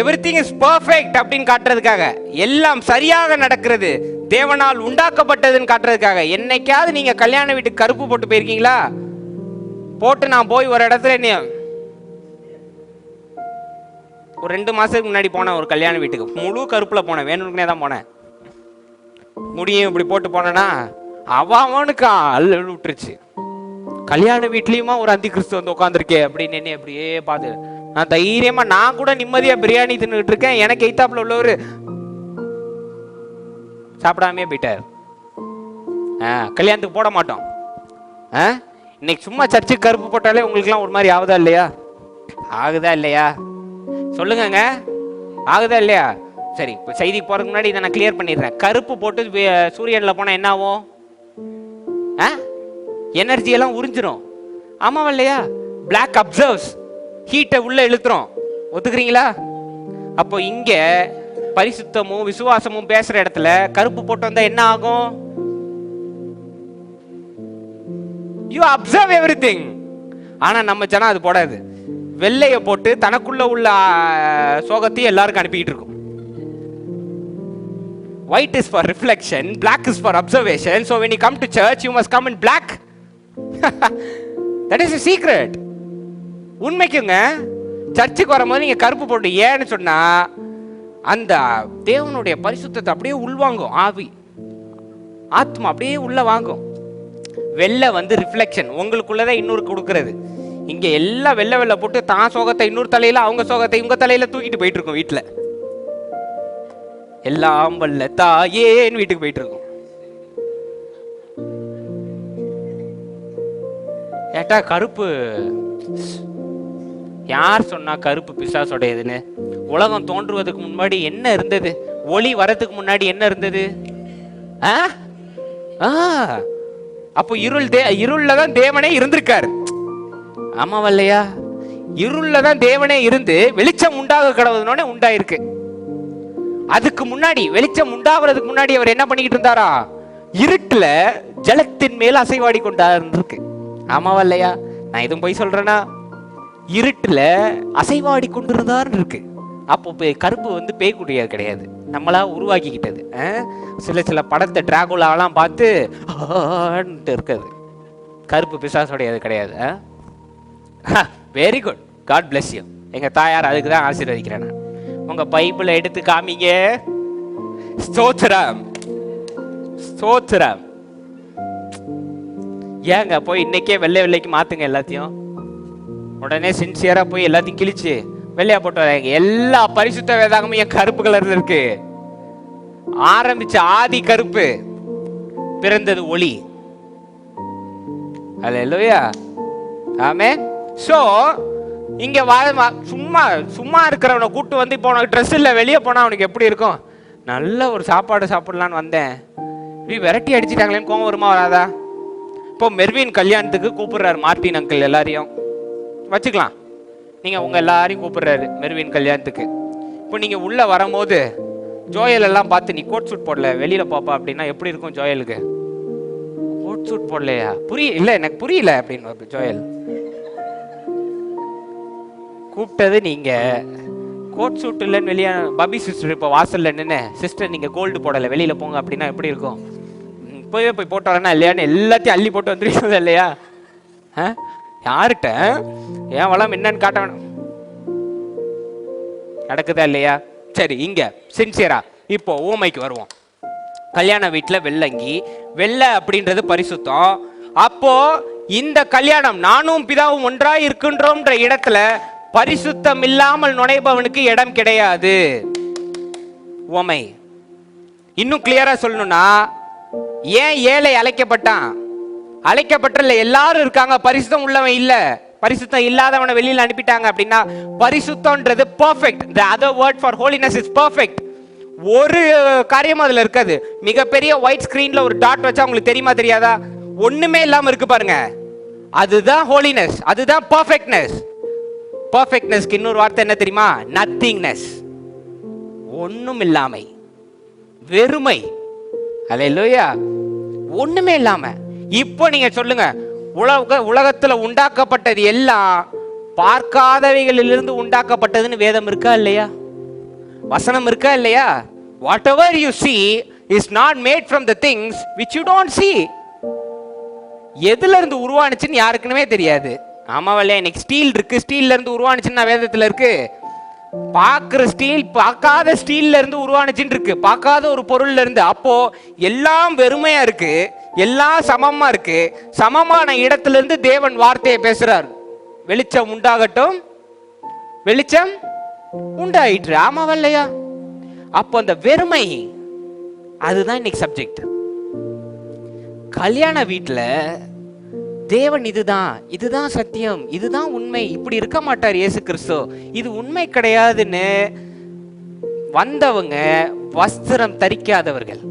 everything is perfect அப்படின்னு காட்டுறதுக்காக, எல்லாம் சரியாக நடக்கிறது, தேவனால் உண்டாக்கப்பட்டதுன்னு காட்டுறதுக்காக. என்னைக்காவது நீங்க கல்யாண வீட்டுக்கு கருப்பு போட்டு போயிருக்கீங்களா? போட்டு நான் போய் ஒரு இடத்துல ஒரு 2 மாசத்துக்கு முன்னாடி போனேன் ஒரு கல்யாண வீட்டுக்கு, முழு கருப்புல போனேன், வேணும்னே தான் போனேன். முடியும் இப்படி போட்டு போனேன்னா அவனுக்கு அல்ல விட்டுருச்சு. கல்யாண வீட்லயுமா ஒரு அந்தி கிறிஸ்து வந்து உட்காந்துருக்கே அப்படின்னு என்ன அப்படியே பார்த்து நான் தைரியமா, நான் கூட நிம்மதியா பிரியாணி தின்னுட்டு இருக்கேன், எனக்கு எய்தாப்புல உள்ளவரு சாப்பிடாமே போயிட்டார். கல்யாணத்துக்கு போட மாட்டோம். இன்னைக்கு சும்மா சர்ச்சுக்கு கருப்பு போட்டாலே உங்களுக்கு எல்லாம் ஒரு மாதிரி ஆகுதா இல்லையா? ஆகுதா இல்லையா சொல்லுங்க, ஆகுதா இல்லையா? சரி, இப்போ செய்திக்கு போறதுக்கு முன்னாடி இதை நான் கிளியர் பண்ணிடுறேன். கருப்பு போட்டு சூரியன்ல போனா என்ன ஆகும்? எனர்ஜி எல்லாம் உறிஞ்சிரும். ஆமாவா இல்லையா? பிளாக் அப்சர்வ்ஸ், ஹீட்டை உள்ள இழுத்துரும். ஒத்துக்கிறீங்களா? அப்போ இங்க பரிசுத்தமும் விசுவாசமும் பேசுற இடத்துல கருப்பு போட்டு வந்தா என்ன ஆகும்? You observe everything. ஆனா நம்ம ஜனம் அது போடாது. வெள்ளைய போட்டு தனக்குள்ள உள்ள சோகத்தையும் எல்லாருக்கும் அனுப்பிட்டு இருக்கும். White is for reflection, black is for observation. So when you come to church, you must come in black. That is a secret. உண்மைக்குங்க சர்ச்சுக்கு வரும்போது நீங்க கருப்பு போட்டு ஏன்னு சொன்னா அந்த தேவனுடைய பரிசுத்தத்தை அப்படியே உள்வாங்கும். ஆவி ஆத்மா அப்படியே உள்ள வாங்கும். வெள்ளை வந்து ரிஃப்ளெக்ஷன், உங்களுக்குள்ளதான் இன்னொரு கொடுக்கறது. இங்க எல்லாம் வெள்ளை வெள்ளை போட்டு தான் சோகத்தை இன்னொரு தலையில, அவங்க சோகத்தை இவங்க தலையில தூக்கிட்டு போயிட்டு இருக்கும். வீட்டுல எல்லாம் வல்ல தாயேன்னு வீட்டுக்கு போயிட்டு இருக்கும். கேட்டா கருப்பு. யார் சொன்னா கருப்பு பிசாசுடையதுன்னு? உலகம் தோன்றுவதற்கு முன்னாடி என்ன இருந்தது? ஒளி வரதுக்கு முன்னாடி என்ன இருந்தது? அப்போ இருள்ல தான் தேவனே இருந்திருக்காரு. ஆமாவல்லையா? இருள்ல தான் தேவனே இருந்து வெளிச்சம் உண்டாக கடவுதுனோட உண்டாயிருக்கு. அதுக்கு முன்னாடி, வெளிச்சம் உண்டாகிறதுக்கு முன்னாடி அவர் என்ன பண்ணிக்கிட்டு இருந்தாரா? இருட்டுல ஜலத்தின் மேல் அசைவாடி கொண்டாருக்கு. ஆமாவல்லையா? நான் எதுவும் போய் சொல்றேன்னா, இருட்டுல அசைவாடி கொண்டிருந்தார் இருக்கு. அப்போ கருப்பு வந்து பேய்க்குடியாது கிடையாது, நம்மளா உருவாக்கிக்கிட்டது. சில படத்தை டிராகுலாவெல்லாம் பார்த்து இருக்காது. கருப்பு பிசாசுடையது கிடையாது. Very good, God bless you. எங்க தாயார் அதுக்கு தான் ஆசீர்வதிக்கிறேன். உங்க பைபிளை எடுத்து காமிங்க. ஸ்தோத்திரம், ஸ்தோத்திரம். ஏங்க போய் இன்னைக்கே வெள்ளைக்கு மாத்துங்க எல்லாத்தையும். உடனே சின்சியரா போய் எல்லாத்தையும் கிழிச்சு வெள்ளையா போட்டு வராங்க. எல்லா பரிசுத்த வேதாகமும் என் கருப்பு கலர்ல இருக்கு. ஆரம்பிச்ச ஆதி கருப்பு, பிறந்தது ஒளி. அல்லேலூயா, ஆமென். சோ இங்க சும்மா இருக்கிறவனை கூட்டு வந்து, இப்போ உனக்கு ட்ரெஸ் இல்லை, வெளியே போனா அவனுக்கு எப்படி இருக்கும்? நல்ல ஒரு சாப்பாடு சாப்பிடலான்னு வந்தேன், இப்படி விரட்டி அடிச்சுட்டாங்களேன்னு கோவம் வருமா வராதா? இப்போ மெர்வின் கல்யாணத்துக்கு கூப்பிடுறாரு மார்டின் அங்கிள், எல்லாரையும் வச்சுக்கலாம். நீங்க உங்க எல்லாரையும் கூப்பிடுறாரு மெர்வின் கல்யாணத்துக்கு. இப்போ நீங்க உள்ள வரும்போது ஜோயல் எல்லாம் பார்த்து, நீ கோட் சூட் போடல, வெளியில பாப்பா அப்படின்னா எப்படி இருக்கும் ஜோயலுக்கு? கோட் சூட் போடலையா? இல்ல எனக்கு புரியல அப்படின்னு ஜோயல். கூப்பிட்டது நீங்க, கோட் சூட் இல்லைன்னு வெளியே பபி சிஸ்டர் இப்போ வாசல்ல நின்று, சிஸ்டர் நீங்க கோல்டு போடலை வெளியில போங்க அப்படின்னா எப்படி இருக்கும்? இப்போவே போய் போட்டு வரேன்னா இல்லையான்னு எல்லாத்தையும் அள்ளி போட்டு வந்துருக்கீங்க இல்லையா? யார்கிட்ட ஏன் வளம் என்னன்னு காட்ட வேணும், நடக்குதா இல்லையா? சரி, இங்க சின்சியரா இப்போ ஊமைக்கு வருவோம். கல்யாண வீட்டுல வெள்ளங்கி, வெள்ளை அப்படின்றது பரிசுத்தம். அப்போ இந்த கல்யாணம் நானும் பிதாவும் ஒன்றாய் இருக்கின்றோம்ன்ற இடத்துல பரிசுத்தம் இல்லாமல் நுழைபவனுக்கு இடம் கிடையாது. உமை இன்னும் கிளியரா சொல்லணும்னா, ஏன் ஏழை அழைக்கப்பட்டான்? அழைக்கப்பட்டல எல்லாரும் இருக்காங்க, பரிசுத்தம் உள்ளவன் இல்ல, பரிசுத்தம் இல்லாதவனை வெளியில அனுப்பிட்டாங்க. அப்படின்னா பரிசுத்தம்ன்றது perfect. the other word for holiness is perfect. ஒரு காரியம் அதுல இருக்காது. மிகப்பெரிய ஒயிட் ஸ்கிரீன்ல ஒரு டாட் வச்சா உங்களுக்கு தெரியுமா தெரியாதா? ஒண்ணுமே இல்லாம இருக்கு பாருங்க, அதுதான் ஹோலினஸ், அதுதான் பெர்ஃபெக்ட்னஸ். பெர்ஃபெக்ட்னஸ்க்கு இன்னொரு வார்த்தை என்ன தெரியுமா? நத்திங்னஸ், ஒண்ணும் இல்லாமை, வெறுமை. அல்லேலூயா, ஒண்ணுமே இல்லாம. இப்போ நீங்க சொல்லுங்க, உலகத்துல உண்டாக்கப்பட்டது எல்லாம் பார்க்காதவைகளிலிருந்து உண்டாக்கப்பட்டதுன்னு வேதம் இருக்கா இல்லையா? வசனம் இருக்கா இல்லையா? whatever you see is not made from the things which you don't see. எதுல இருந்து உருவானுச்சுன்னு யாருக்குமே தெரியாது. ஆமாவல்ல, இன்னைக்கு ஸ்டீல் இருக்கு, ஸ்டீல்ல இருந்து உருவானுச்சுன்னு வேதத்துல இருக்கு. பார்க்கிற ஸ்டீல் பார்க்காத ஸ்டீல்ல இருந்து உருவானுச்சுன்னு இருக்கு, பார்க்காத ஒரு பொருள்ல இருந்து. அப்போ எல்லாம் வெறுமையா இருக்கு, எல்லாம் சமமா இருக்கு. சமமான இடத்துல இருந்து தேவன் வார்த்தையை பேசுறார், வெளிச்சம் உண்டாகட்டும், வெளிச்சம் உண்டாயிற்று. ஆமாவல்லையா? அப்போ அந்த வெறுமை, அதுதான் இன்னைக்கு சப்ஜெக்ட். கல்யாண வீட்டுல தேவன் இதுதான் சத்தியம், இதுதான் உண்மை, இப்படி இருக்க மாட்டார் இயேசு கிறிஸ்து, இது உண்மை கிடையாதுன்னு வந்தவங்க வஸ்திரம் தரிக்காதவர்கள்.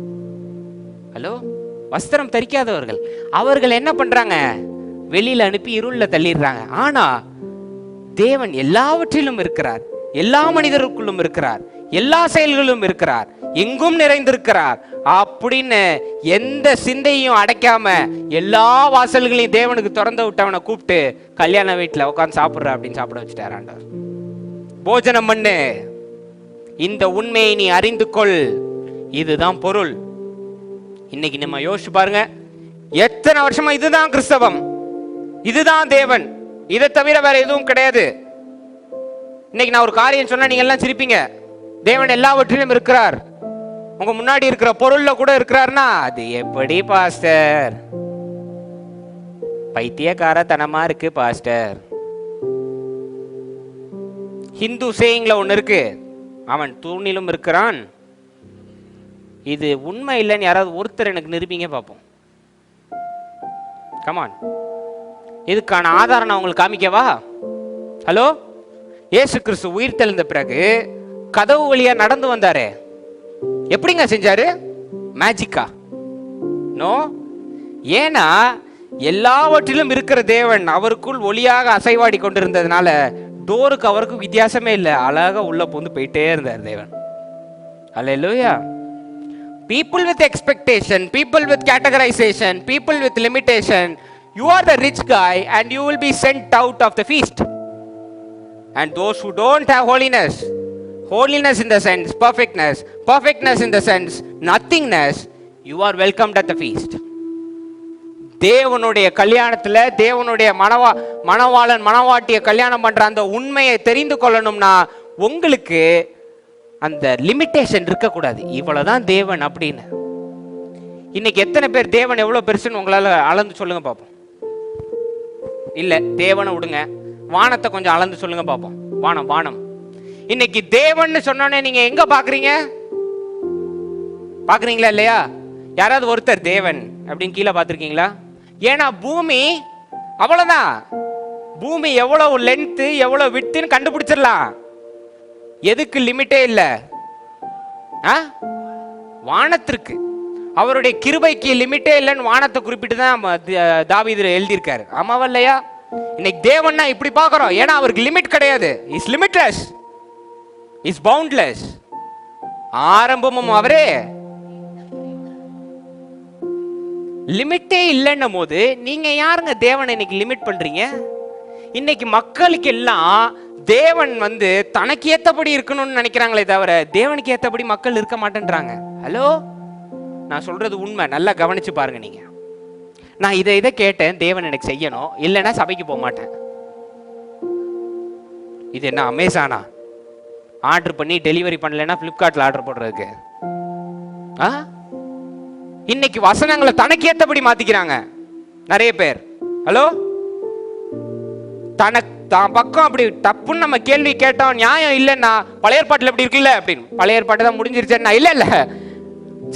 ஹலோ, வஸ்திரம் தரிக்காதவர்கள் அவர்கள் என்ன பண்றாங்க? வெளியில அனுப்பி இருள்ல தள்ளிடுறாங்க. ஆனா தேவன் எல்லாவற்றிலும் இருக்கிறார், எல்லா மனிதருக்குள்ளும் இருக்கிறார், எல்லா செயல்களும் இருக்கிறார், எங்கும் நிறைந்திருக்கிறார் அப்படின்னு எந்த சிந்தையும் அடைக்காம எல்லா வாசல்களையும் தேவனுக்கு திறந்து விட்டவனை கூப்பிட்டு கல்யாண வீட்டுல உட்காந்து சாப்பிடுற அப்படின்னு சாப்பிட வச்சுட்டார் ஆண்டவர். போஜனம் பண்ணு, இந்த உண்மையை நீ அறிந்து கொள், இதுதான் பொருள். இன்னைக்கு நம்ம யோசிச்சு பாருங்க, எத்தனை வருஷமா இதுதான் கிறிஸ்தவம், இதுதான் தேவன், இதை தவிர வேற எதுவும் கிடையாது. இன்னைக்கு நான் ஒரு காரியம் சொன்னா நீங்க எல்லாம் சிரிப்பீங்க. தேவன் எல்லாவற்றிலும் இருக்கிறார், உங்க முன்னாடி இருக்கிற பொருள்ல கூட இருக்கிறார்னா அது எப்படி பாஸ்டர்? பைத்தியக்காரத்தனமா இருக்கு பாஸ்டர். ஹிந்து சேயிங்ல ஒண்ணு இருக்கு, அவன் தூணிலும் இருக்கிறான். இது உண்மை இல்லைன்னு யாராவது ஒருத்தர் எனக்கு நிரூபிங்க பார்ப்போம். கமான். இதுக்கான ஆதாரம் நான் உங்களுக்கு காமிக்கவா? ஹலோ, இயேசு கிறிஸ்து உயிர் தெழுந்த பிறகு கதவு வழியா நடந்து வந்தாரு. எப்படிங்க செஞ்சாரு? மேஜிக்கா? நோ. ஏன்னா எல்லாவற்றிலும் இருக்கிற தேவன் அவருக்குள் ஒளியாக அசைவாடி கொண்டிருந்ததுனால டோருக்கு அவருக்கும் வித்தியாசமே இல்லை. அழகா உள்ள பூந்து போயிட்டே இருந்தார் தேவன். அல்லேலூயா. People with expectation, people with categorization, people with limitation, you are the rich guy and you will be sent out of the feast. And those who don't have holiness, holiness in the sense perfectness, perfectness in the sense nothingness, you are welcomed at the feast. தேவனுடைய கல்யாணத்துல தேவனுடைய மணவாளன் மணவாட்டிய கல்யாணம் பண்ற அந்த உண்மையை தெரிந்து கொள்ளணும்னா உங்களுக்கு அந்த லிமிட்டேஷன் இருக்கக்கூடாது. இவ்வளவுதான் தேவன் அப்படின்னு. இன்னைக்கு எத்தனை பேர் தேவன் எவ்வளவு பெருசுன்னு உங்களால அளந்து சொல்லுங்க பார்ப்போம். இல்ல, தேவனை விடுங்க, வானத்தை கொஞ்சம் அளந்து சொல்லுங்க பார்ப்போம். வானம் வானம் இன்னைக்கு தேவன் சொன்னோன்னே நீங்க எங்க பாக்குறீங்க? பாக்குறீங்களா இல்லையா? யாராவது ஒருத்தர் தேவன் அப்படின்னு கீழே பார்த்துருக்கீங்களா? ஏன்னா பூமி அவ்வளவுதான். பூமி எவ்வளவு லென்த் எவ்வளவு விட்த்துன்னு கண்டுபிடிச்சிடலாம். எதுக்கு லிமிட்டே இல்லை? வானத்திற்கு. அவருடைய கிருபைக்கு லிமிட்டே இல்லைன்னு வானத்தை குறிப்பிட்டு தான் தாவீது எழுதியிருக்காரு. ஆமாவா இல்லையா? இன்னைக்கு தேவன்னா இப்படி பார்க்கிறோம். ஏன்னா அவருக்கு லிமிட் கிடையாது. Is limitless, is boundless. ஆரம்பமும் அவரே, லிமிட்டே இல்லைன்னும் போது நீங்க யாருங்க தேவனை இன்னைக்கு லிமிட் பண்றீங்க? இன்னைக்கு மக்களுக்கு எல்லாம் தேவன் தனக்கு ஏத்தபடி இருக்கணும்னு நினைக்கிறாங்களே தவிர தேவனுக்கு ஏத்தபடி மக்கள் இருக்க மாட்டேன்றாங்க. ஹலோ, நான் சொல்றது உண்மை. நல்லா கவனிச்சு பாருங்க. நீங்க நான் இதை கேட்டேன், தேவன் எனக்கு செய்யணும், இல்லைன்னா சபைக்கு போக மாட்டேன். இது என்ன அமேசானா? ஆர்டர் பண்ணி டெலிவரி பண்ணலைன்னா பிளிப்கார்ட்ல ஆர்டர் போடுறதுக்கு. இன்னைக்கு வசனங்களை தனக்கு ஏத்தபடி மாத்திக்கிறாங்க நிறைய பேர். ஹலோ, தான் பக்கம் அப்படி தப்புன்னு நம்ம கேள்வி கேட்டோம், நியாயம் இல்லைன்னா பழைய ஏற்பாட்டில் எப்படி இருக்குல்ல அப்படின்னு, பழைய ஏற்பாட்டு தான் முடிஞ்சிருச்சேன்னா இல்ல இல்ல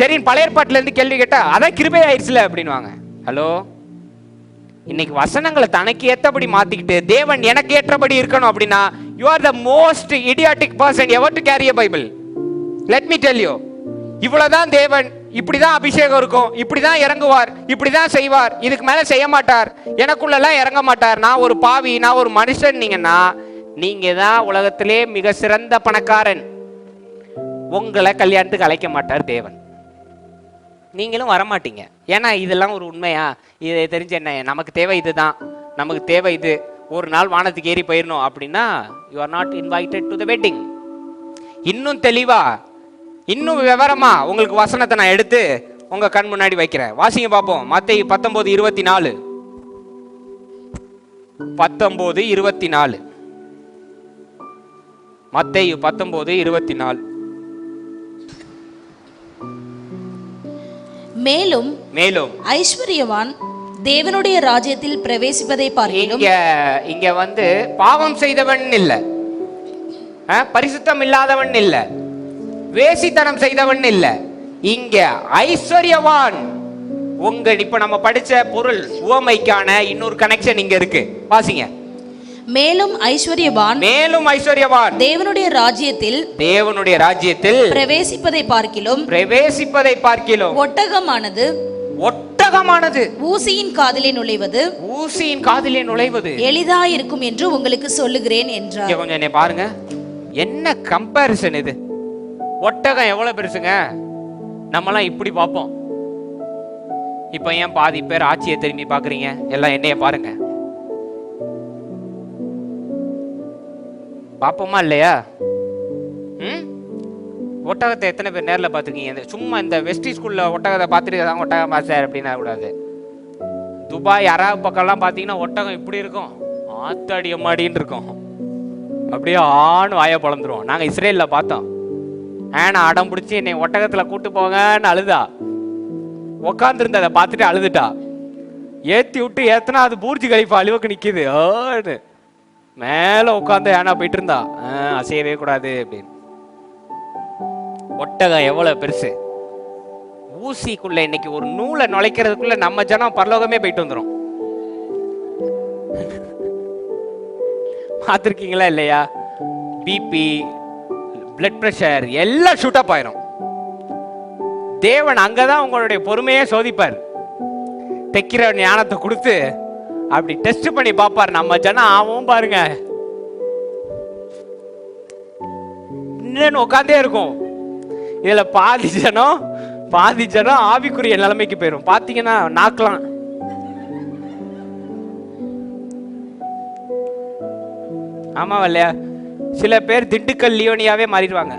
சரி பழைய ஏற்பாட்டில இருந்து கேள்வி கேட்டா அதான் கிருபை ஆயிடுச்சுல அப்படின்வாங்க. ஹலோ, இன்னைக்கு வசனங்களை தனக்கு ஏற்றபடி மாத்திக்கிட்டு தேவன் எனக்கு ஏற்றபடி இருக்கணும் அப்படின்னா you are the most idiotic person ever to carry a Bible. Let me tell you, இவ்வளவுதான் தேவன், இப்படிதான் அபிஷேகம் இருக்கும், இப்படிதான் இறங்குவார், இப்படிதான் செய்வார், இதுக்கு மேல செய்ய மாட்டார், எனக்குள்ளெல்லாம் இறங்க மாட்டார், நான் ஒரு பாவி, நான் ஒரு மனுஷன் நீங்கன்னா நீங்க தான் உலகத்திலே மிக சிறந்த பணக்காரன். உங்களை கல்யாணத்துக்கு அழைக்க மாட்டார் தேவன். நீங்களும் வரமாட்டீங்க. ஏன்னா இதெல்லாம் ஒரு உண்மையா? இதை தெரிஞ்ச என்ன, நமக்கு தேவை இதுதான், நமக்கு தேவை இது, ஒரு நாள் வானத்துக்கு ஏறி போயிடணும் அப்படின்னா you are not invited to the wedding. இன்னும் தெளிவா இன்னும் விவரமா உங்களுக்கு வசனத்தை நான் எடுத்து உங்க கண் முன்னாடி வைக்கிறேன். வாசிங்க பார்ப்போம். மத்தேயு 19:24. 19:24. மத்தேயு 19:24. மேலும் மேலும் ஐஸ்வர்யவான் தேவனுடைய ராஜ்யத்தில் பிரவேசிப்பதை பார்க்கிறோம். இங்க பாவம் செய்தவன் இல்ல, பரிசுத்தம் இல்லாதவன் இல்ல, வேசித்தனம் செய்தவன் இல்ல, இங்க ஐஸ்வர்யவான். இப்ப நம்ம படிச்ச பொருள் உவமைக்கான இன்னொரு கனெக்ஷன் இங்க இருக்கு. வாசிங்க. மேலும் ஐஸ்வர்யவான் தேவனுடைய ராஜ்யத்தில் பிரவேசிப்பதை பார்க்கிலும் ஒட்டகமானது ஊசியின் காதிலே நுழைவது எளிதாயிருக்கும் என்று உங்களுக்கு சொல்லுகிறேன் என்றார். கொஞ்சம் என்னை பாருங்க, என்ன கம்பேரிசன் இது. ஒட்டகம் எவ்வளவு பெருசுங்க, நம்மலாம் இப்படி பார்ப்போம். இப்ப ஏன் பாதி பேர் ஆட்சியை திரும்பி பாக்குறீங்க? எல்லாம் என்னைய பாருங்க, பாப்போமா இல்லையா? ஒட்டகத்தை எத்தனை பேர் நேரில் பார்த்துருக்கீங்க? சும்மா இந்த வெஸ்டி ஸ்கூல்ல ஒட்டகத்தை பார்த்துட்டு தான் ஒட்டகம் பாசார் அப்படின்னா கூடாது. துபாய் அரபு பக்கம்லாம் பார்த்தீங்கன்னா ஒட்டகம் இப்படி இருக்கும், ஆத்தாடி அம்மாடின்னு இருக்கும், அப்படியே ஆணு வாய பொழந்துரும். நாங்கள் இஸ்ரேலில் பார்த்தோம். ஏன்னா அடம் பிடிச்சி என்னை ஒட்டகத்தில் கூட்டு போங்கன்னு அழுதா, உக்காந்துருந்த அதை பார்த்துட்டு அழுதுட்டா, ஏற்றி விட்டு ஏத்தனா அது பூர்ஜி கலிஃபா அழிவுக்கு நிற்கிது ஆன்னு மேலே உட்காந்து ஏன்னா போயிட்டு இருந்தா, அசையவே கூடாது அப்படின்னு. ஒட்டகம் எவ்வளவு பெருசு. ஊசிக்குள்ள இன்னைக்கு ஒரு நூலை நுழைக்கிறதுக்குள்ள நம்ம ஜனம் பரலோகமே போயிட்டு வந்துடும். பார்த்துருக்கீங்களா இல்லையா? பிபி, பிளட் ப்ரெஷர் எல்லாம் ஷூட்டப் ஆயிரும். தேவன் அங்கதான் உங்களுடைய பொறுமையே சோதிப்பார். தைக்கிற ஞானத்தை கொடுத்து அப்படி டெஸ்ட் பண்ணி பார்ப்பார். நம்ம ஜனம் ஆவும் பாருங்க, இன்னும் உட்காந்தே இருக்கும். இதுல பாதி ஜனம் ஆவிக்குரிய நிலைமைக்கு போயிடும். பாத்தீங்கன்னா நாக்கலாம் ஆமா இல்லையா? சில பேர் திண்டுக்கல் லியோனியாவே மாறிடுவாங்க.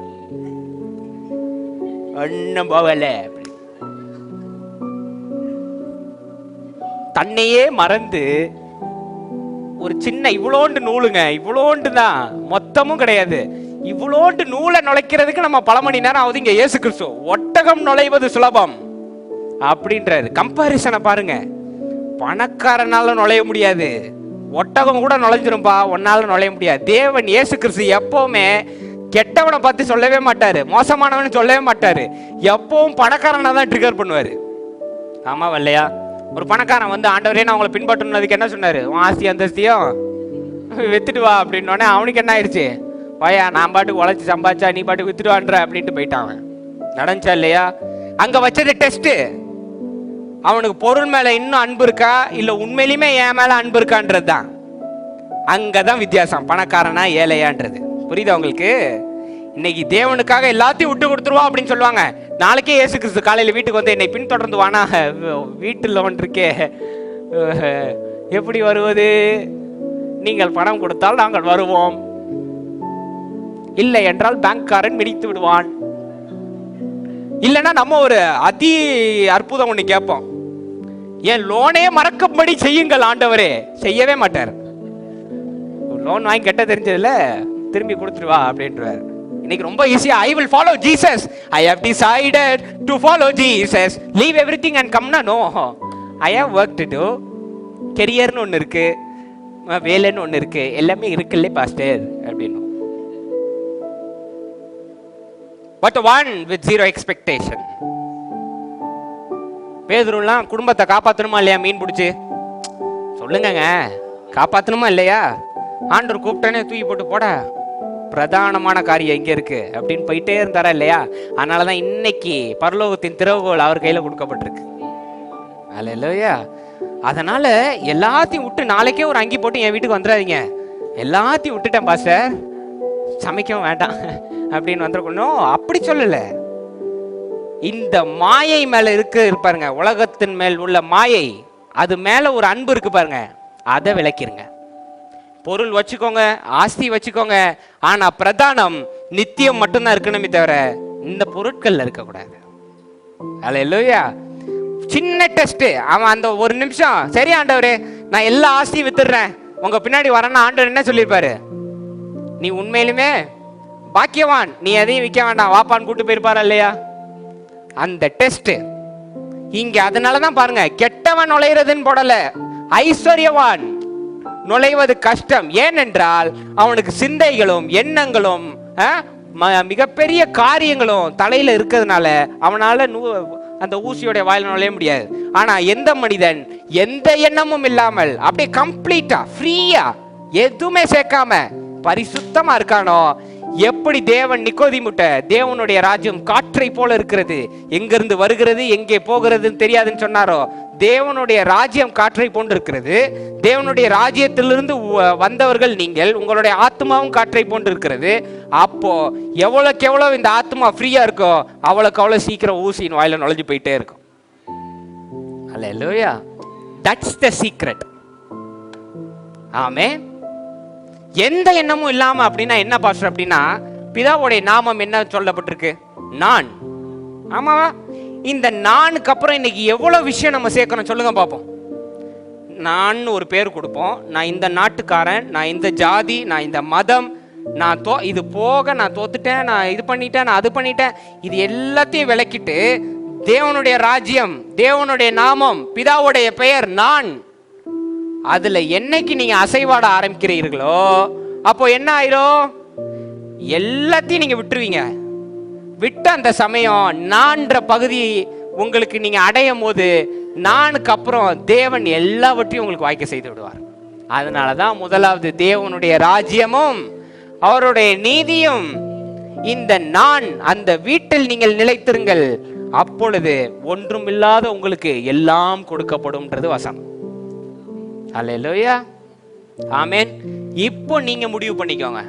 ஒன்னும் போகல, தன்னையே மறந்து ஒரு சின்ன இவ்வளோண்டு நூலுங்க, இவ்வளோண்டு தான், மொத்தமும் கிடையாது, இவ்வளோண்டு நூலை நுழைக்கிறதுக்கு நம்ம பல மணி நேரம் ஆகுது. இங்க இயேசு கிறிஸ்து ஒட்டகம் நுழைவது சுலபம் அப்படின்றாரு. கம்பாரிசனை பாருங்க. பணக்காரனால நுழைய முடியாது, ஒட்டகம் கூட நுழைஞ்சிரும்பா, ஒன்னால நுழைய முடியாது. தேவன் இயேசு கிறிஸ்து எப்பவுமே கெட்டவனை பார்த்து சொல்லவே மாட்டாரு, மோசமானவன் சொல்லவே மாட்டாரு. எப்பவும் பணக்காரனை தான் ட்ரிகர் பண்ணுவாரு. ஆமா இல்லையா? ஒரு பணக்காரன் வந்து, ஆண்டவரே நான் உங்களை பின்பற்றணும்னதுக்கு என்ன சொன்னாரு? உன் ஆஸ்தி அந்தஸ்தியும் வித்துட்டு வா அப்படின்னோடனே அவனுக்கு என்ன ஆயிடுச்சு? பையா, நான் பாட்டுக்கு உழைச்சி சம்பாதிச்சா நீ பாட்டுக்கு வித்துடுவான்ற அப்படின்ட்டு போயிட்டான். நடந்துச்சா இல்லையா? அங்க வச்சது டெஸ்ட். அவனுக்கு பொருள் மேல இன்னும் அன்பு இருக்கா, இல்ல உண்மையிலுமே என் மேல அன்பு இருக்கான்றது தான். அங்கதான் வித்தியாசம், பணக்காரனா ஏழையான்றது. புரியுதா உங்களுக்கு? இன்னைக்கு தேவனுக்காக எல்லாத்தையும் விட்டு கொடுத்துருவா அப்படின்னு சொல்லுவாங்க. நாளைக்கே இயேசு கிறிஸ்து காலையில வீட்டுக்கு வந்து என்னை பின்தொடர்ந்து வானா, வீட்டில் ஒன்றிருக்கே எப்படி வருவது? நீங்கள் பணம் கொடுத்தால் நாங்கள் வருவோம், இல்லை என்றால் பேங்க்காரன் மிதித்து விடுவான். இல்லைன்னா நம்ம ஒரு அதி அற்புதம் ஒண்ணு கேட்போம், என் லோனே மறக்கும்படி செய்யுங்கள் ஆண்டவரே. செய்யவே மாட்டார். லோன் வாங்கி கட்ட தெரிஞ்சதுல திரும்பி கொடுத்துருவா அப்படின்றார். இன்னைக்கு ரொம்ப ஈஸியா, I will follow Jesus, I have decided to follow Jesus, leave everything and கம்னா. No, I have work to do. கெரியர்னு ஒன்று இருக்கு, வேலைன்னு ஒன்று இருக்கு, எல்லாமே இருக்குல்ல பாஸ்டர் அப்படின்னு. But one with zero expectation. பேதுருலாம் குடும்பத்தை காப்பாற்றணுமா இல்லையா? மீன் பிடிச்சி சொல்லுங்க, காப்பாற்றணுமா இல்லையா? ஆண்டவர் கூப்பிட்டானே தூக்கி போட்டு போட, பிரதானமான காரியம் இங்க இருக்கு அப்படின்னு போயிட்டே இருந்தாரா இல்லையா? அதனாலதான் இன்னைக்கு பரலோகத்தின் திறவுகோல் அவர் கையில கொடுக்கப்பட்டிருக்கு. அல்லேலூயா. அதனால எல்லாத்தையும் விட்டு நாளைக்கே ஒரு அங்கி போட்டு என் வீட்டுக்கு வந்துடாதீங்க, எல்லாத்தையும் விட்டுட்டேன் பாஸ்டர், சமைக்கவும் வேண்டாம் அப்படின்னு வந்துருக்கணும். அப்படி சொல்லல. இந்த மாயை மேல இருப்பாருங்க, உலகத்தின் மேல் உள்ள மாயை, அது மேல ஒரு அன்பு இருக்கு பாருங்க, அதை விளக்கிருங்க. பொருள் வச்சுக்கோங்க, ஆஸ்தி வச்சுக்கோங்க, ஆனா பிரதானம் நித்தியம் மட்டும்தான் இருக்கணுமே தவிர இந்த பொருட்கள்ல இருக்கக்கூடாது. அல்லேலூயா. சின்ன டெஸ்ட். அவன் அந்த ஒரு நிமிஷம், சரி ஆண்டவரே நான் எல்லா ஆஸ்தியும் வித்துடுறேன், உங்க பின்னாடி வரேன்னா ஆண்டவர் என்ன சொல்லியிருப்பாரு? நீ உண்மையிலுமே பாக்கியவான், நீ எதையும் விற்க வேண்டாம், வாப்பான்னு கூட்டு போயிருப்பாரா இல்லையா? அந்த டெஸ்ட் இங்க. அதனாலதான் பாருங்க, கெட்டவன் நுழைறதுன்னு போடல, ஐஸ்வர்யவான் நுழைவது கஷ்டம். ஏனென்றால் அவனுக்கு சிந்தைகளும் எண்ணங்களும் மிகப்பெரிய காரியங்களும் தலையில இருக்கிறதுனால அவனால அந்த ஊசியோட வாயில நுழைய முடியாது. ஆனா எந்த மனிதன் எந்த எண்ணமும் இல்லாமல் அப்படியே கம்ப்ளீட்டா ஃப்ரீயா எதுவுமே சேர்க்காம பரிசுத்தமா இருக்கானோ, எப்படி தேவன் நிக்கோதிமுட்ட தேவனுடைய ராஜ்யம் காற்றை போல இருக்கிறது, எங்கிருந்து வருகிறது எங்கே போகிறதுன்னு தெரியாதுன்னு சொன்னாரோ, தேவனுடைய ராஜ்யம் காற்றை போன்று இருக்கிறது. தேவனுடைய ராஜ்யத்திலிருந்து வந்தவர்கள் நீங்கள், உங்களுடைய ஆத்மாவும் காற்றை போன்று இருக்கிறது. அப்போ எவ்வளவுக்கு எவ்வளவு இந்த ஆத்மா ஃப்ரீயா இருக்கோ அவ்வளவுக்கு அவ்வளவு சீக்கிரம் ஊசியின் வாயில நுழைஞ்சு போயிட்டே இருக்கும். Hallelujah. That's the secret. Amen. எந்த எண்ணமும் இல்லாம அப்படின்னா என்ன பாஸ்டர்? அப்படின்னா பிதாவுடைய நாமம் என்ன சொல்லப்பட்டிருக்கு? நான். ஆமாவா? இந்த நானுக்கு அப்புறம் இன்னைக்கு எவ்வளவு விஷயம் நம்ம சேர்க்கணும் சொல்லுங்க பாப்போம். நான் ஒரு பேர் கொடுப்போம், நான் இந்த நாட்டுக்காரன், நான் இந்த ஜாதி, நான் இந்த மதம், நான் இது போக நான் தோத்துட்டேன், நான் இது பண்ணிட்டேன், நான் அது பண்ணிட்டேன், இது எல்லாத்தையும் விளக்கிட்டு தேவனுடைய ராஜ்யம், தேவனுடைய நாமம், பிதாவுடைய பெயர் நான், அதுல என்னைக்கு நீங்க அசைவாட ஆரம்பிக்கிறீர்களோ அப்போ என்ன ஆயிரும்? எல்லாத்தையும் நீங்க விட்டுருவீங்க. விட்ட அந்த சமயம் நான்ற பகுதி உங்களுக்கு நீங்க அடையும் போது, நானுக்கு அப்புறம் தேவன் எல்லாவற்றையும் உங்களுக்கு வாய்க்க செய்து விடுவார். அதனாலதான் முதலாவது தேவனுடைய ராஜ்யமும் அவருடைய நீதியும், இந்த நான் அந்த வீட்டில் நீங்கள் நிலைத்திருங்கள், அப்பொழுது ஒன்றுமில்லாத உங்களுக்கு எல்லாம் கொடுக்கப்படும்ன்றது வசனம். அல்லேலூயா, ஆமென். இப்போ நீங்க முடிவு பண்ணிக்கோங்க,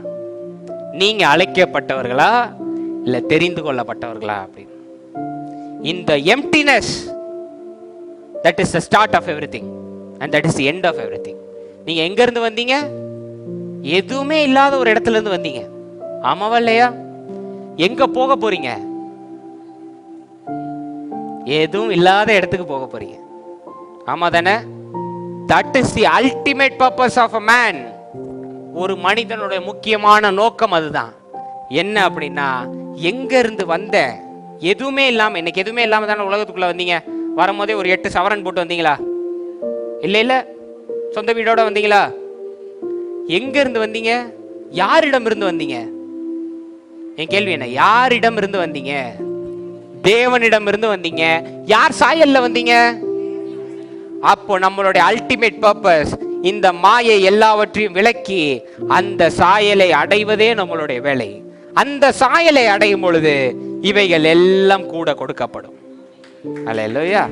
நீங்க அழைக்கப்பட்டவர்களா இல்ல தெரிந்து கொள்ளப்பட்டவர்களா அப்படின்னு. இந்த எம்ப்டினஸ், that is the start of everything and that is the end of everything. நீங்க எங்க இருந்து வந்தீங்க? எதுவுமே இல்லாத ஒரு இடத்துல இருந்து வந்தீங்க, ஆமாவா இல்லையா? எங்க போக போறீங்க? எதுவும் இல்லாத இடத்துக்கு போக போறீங்க, ஆமா தானே? That is the ultimate purpose of a man. ஒரு மனிதனுடைய முக்கியமான நோக்கம் அதுதான். என்ன அப்படின்னா, எங்க இருந்து வந்த? எதுவுமே இல்லாம, இன்னைக்கு எதுவுமே இல்லாம தானே உலகத்துக்குள்ள வந்தீங்க. வரும்போதே ஒரு 8 சவரன் போட்டு வந்தீங்களா? இல்ல, சொந்த வீடோட வந்தீங்களா? எங்க இருந்து வந்தீங்க? யாரிடம் இருந்து வந்தீங்க? என் கேள்வி என்ன? யாரிடம் இருந்து வந்தீங்க? தேவனிடம் இருந்து வந்தீங்க. யார் சாயல்ல வந்தீங்க? அப்போ நம்மளுடைய அல்டிமேட் பர்பஸ் இந்த மாயை எல்லாவற்றையும் விலக்கி அந்த சாயலை அடைவதே நம்மளுடைய வேலை. அந்த சாயலை அடையும் பொழுது இவைகள் எல்லாம் கூட கொடுக்கப்படும். அல்லேலூயா.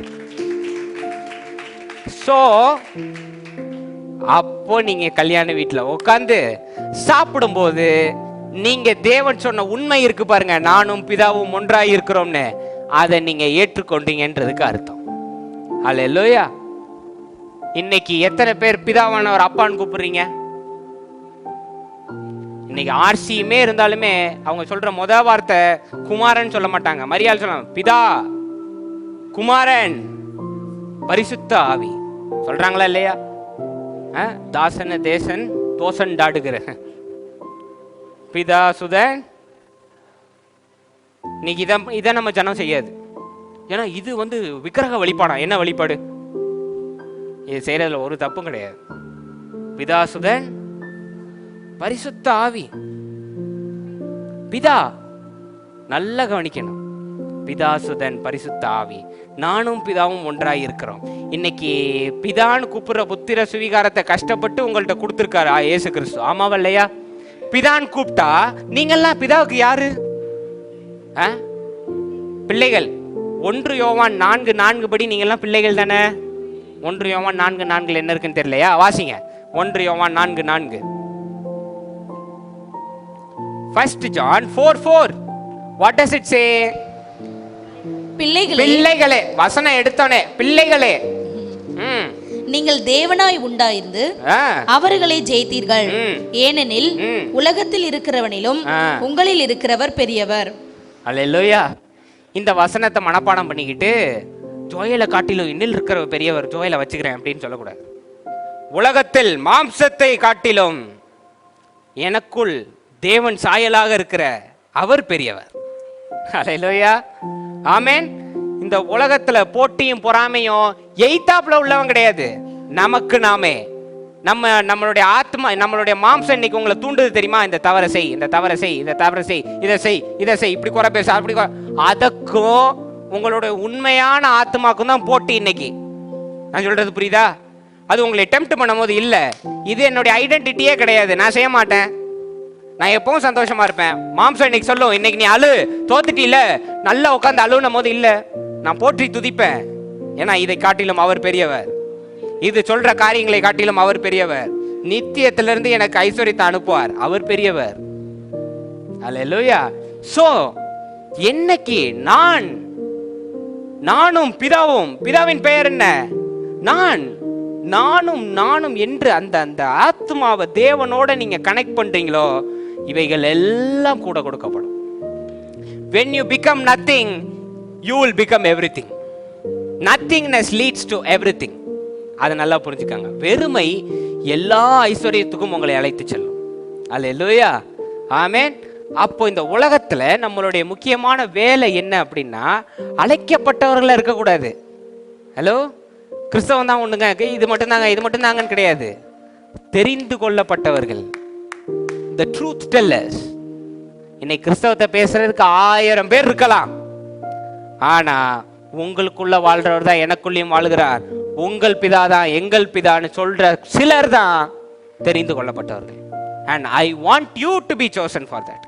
சோ அப்போ நீங்க கல்யாண வீட்டுல உட்கார்ந்து சாப்பிடும்போது நீங்க தேவன் சொன்ன உண்மை இருக்கு பாருங்க, நானும் பிதாவும் ஒன்றாய் இருக்கிறோம்னு, அதை நீங்க ஏற்றுக்கொண்டீங்கன்றதுக்கு அர்த்தம். அல்லேலூயா. இன்னைக்கு எத்தனை பேர் பிதாவானவர் அப்பான்னு கூப்பிடுறீங்க? இன்னைக்கு ஆர்சியுமே இருந்தாலுமே அவங்க சொல்ற முத வார்த்தை குமாரன் சொல்ல மாட்டாங்க, மரியாதை சொல்லலாம். பிதா, குமாரன், பரிசுத்த ஆவி சொல்றாங்களா இல்லையா? தாசன தேசன் தோசன் டாடுகிற பிதா சுதன். இன்னைக்கு இதை நம்ம ஜனம் செய்யாது. ஏன்னா இது விக்கிரக வழிபாடா? என்ன வழிபாடு இது? செய்யறதுல ஒரு தப்பும் கிடையாது. பிதா சுதன் பரிசுத்த ஆவி. பிதா, நல்லா கவனிக்கணும், பிதா சுதன் பரிசுத்த ஆவி, நானும் பிதாவும் ஒன்றாய் இருக்கிறோம். இன்னைக்கு பிதான்னு கூப்பிடுற புத்திர சுவீகாரத்தை கஷ்டப்பட்டு உங்கள்கிட்ட கொடுத்துருக்காரு இயேசு கிறிஸ்து, ஆமாவா இல்லையா? பிதான்னு கூப்பிட்டா நீங்கெல்லாம் பிதாவுக்கு யாரு? பிள்ளைகள். 1 யோவான் 4:4 படி நீங்கெல்லாம் பிள்ளைகள் தானே. 1 யோவான் 4:4 என்ன இருக்குன்னு தெரியலையா? வாசிங்க. 1 யோவான் 4:4. 1 John 4:4. What does it say? பிள்ளைகளே. வசனம் எடுத்தோனே பிள்ளைகளே. நீங்கள் தேவனாய் உண்டாயிருந்து அவர்களை ஜெயித்தீர்கள், ஏனெனில் உலகத்தில் இருக்கிறவனிலும் உங்களில் இருக்கிறவர் பெரியவர். அல்லேலூயா. இந்த வசனத்தை மனப்பாடம் பண்ணிக்கிட்டு ஜோயலை காட்டிலும் இன்னில் இருக்கிற பெரியவர் ஜோயலை வச்சுக்கிறேன் அப்படின்னு சொல்லக்கூடாது. உலகத்தில் மாம்சத்தை காட்டிலும் எனக்குள் தேவன் சாயலாக இருக்கிற அவர் பெரியவர். அல்லேலூயா, ஆமென். இந்த உலகத்துல போட்டியும் பொறாமையும் எய்தாப்புல உள்ளவன் கிடையாது. நமக்கு நாமே நம்மளுடைய ஆத்மா, நம்மளுடைய மாம்சம் இன்னைக்கு உங்களை தூண்டுது தெரியுமா? இந்த தவறை செய், இந்த தவறை செய், இந்த தவறை செய், இதை செய், இதை செய், இப்படி குறை பேச, அப்படி அதுக்கும் உங்களுடைய உண்மையான ஆத்மாக்கும் தான் போட்டி இன்னைக்கு. நான் சொல்றது புரியுதா? அது உங்களை டெம்ப்ட் பண்ணும் போது இல்ல, இது என்னுடைய ஐடென்டிட்டியே கிடையாது, நான் செய்ய மாட்டேன், நான் எப்பவும் சந்தோஷமா இருப்பேன். மாம்சம் இன்னைக்கு சொல்லும், இன்னைக்கு நீ அழு, தோத்துட்டில, நல்லா உட்காந்து அழுனும் போது இல்ல, நான் போற்றி துதிப்பேன். ஏன்னா இதை காட்டிலும் அவர் பெரியவர், இது சொல்ற காரியங்களை காட்டிலும் அவர் பெரியவர், நித்தியத்திலிருந்து எனக்கு ஐஸ்வர்யத்தை அனுப்புவார், அவர் பெரியவர். அல்லேலூயா. சோ என்னைக்கு நானும் பிதாவும், பிதாவின் பெயர் என்ன? நானும் என்று அந்த ஆத்மாவை தேவனோட நீங்க கனெக்ட் பண்றீங்களோ, இவைகள் எல்லாம் கூட கொடுக்கப்படும். When you become nothing, you will become everything. Nothingness leads to everything. அதை நல்லா புரிஞ்சுக்காங்க. வெறுமை எல்லா ஐஸ்வர்யத்துக்கும் உங்களை அழைத்து செல்லும். அல்லேலூயா, ஆமென். அப்போ இந்த உலகத்துல நம்மளுடைய முக்கியமான வேலை என்ன அப்படின்னா, அழைக்கப்பட்டவர்களா இருக்கக்கூடாது. ஹலோ, கிறிஸ்தவம் தான் ஒண்ணுங்க, இது மட்டும் தாங்கன்னு கிடையாது. தெரிந்து கொள்ளப்பட்டவர்கள், the truth tellers. இன்னைக்கு கிறிஸ்தவத்தை பேசுறதுக்கு 1000 பேர் இருக்கலாம், ஆனா உங்களுக்குள்ள வாழ்றவர் தான் எனக்குள்ளேயும் வாழ்கிறார். உங்கள் பிதா தான் எங்கள் பிதான்னு சொல்ற சிலர் தான் தெரிந்து கொள்ளப்பட்டவர்கள். And I want you to be chosen for that.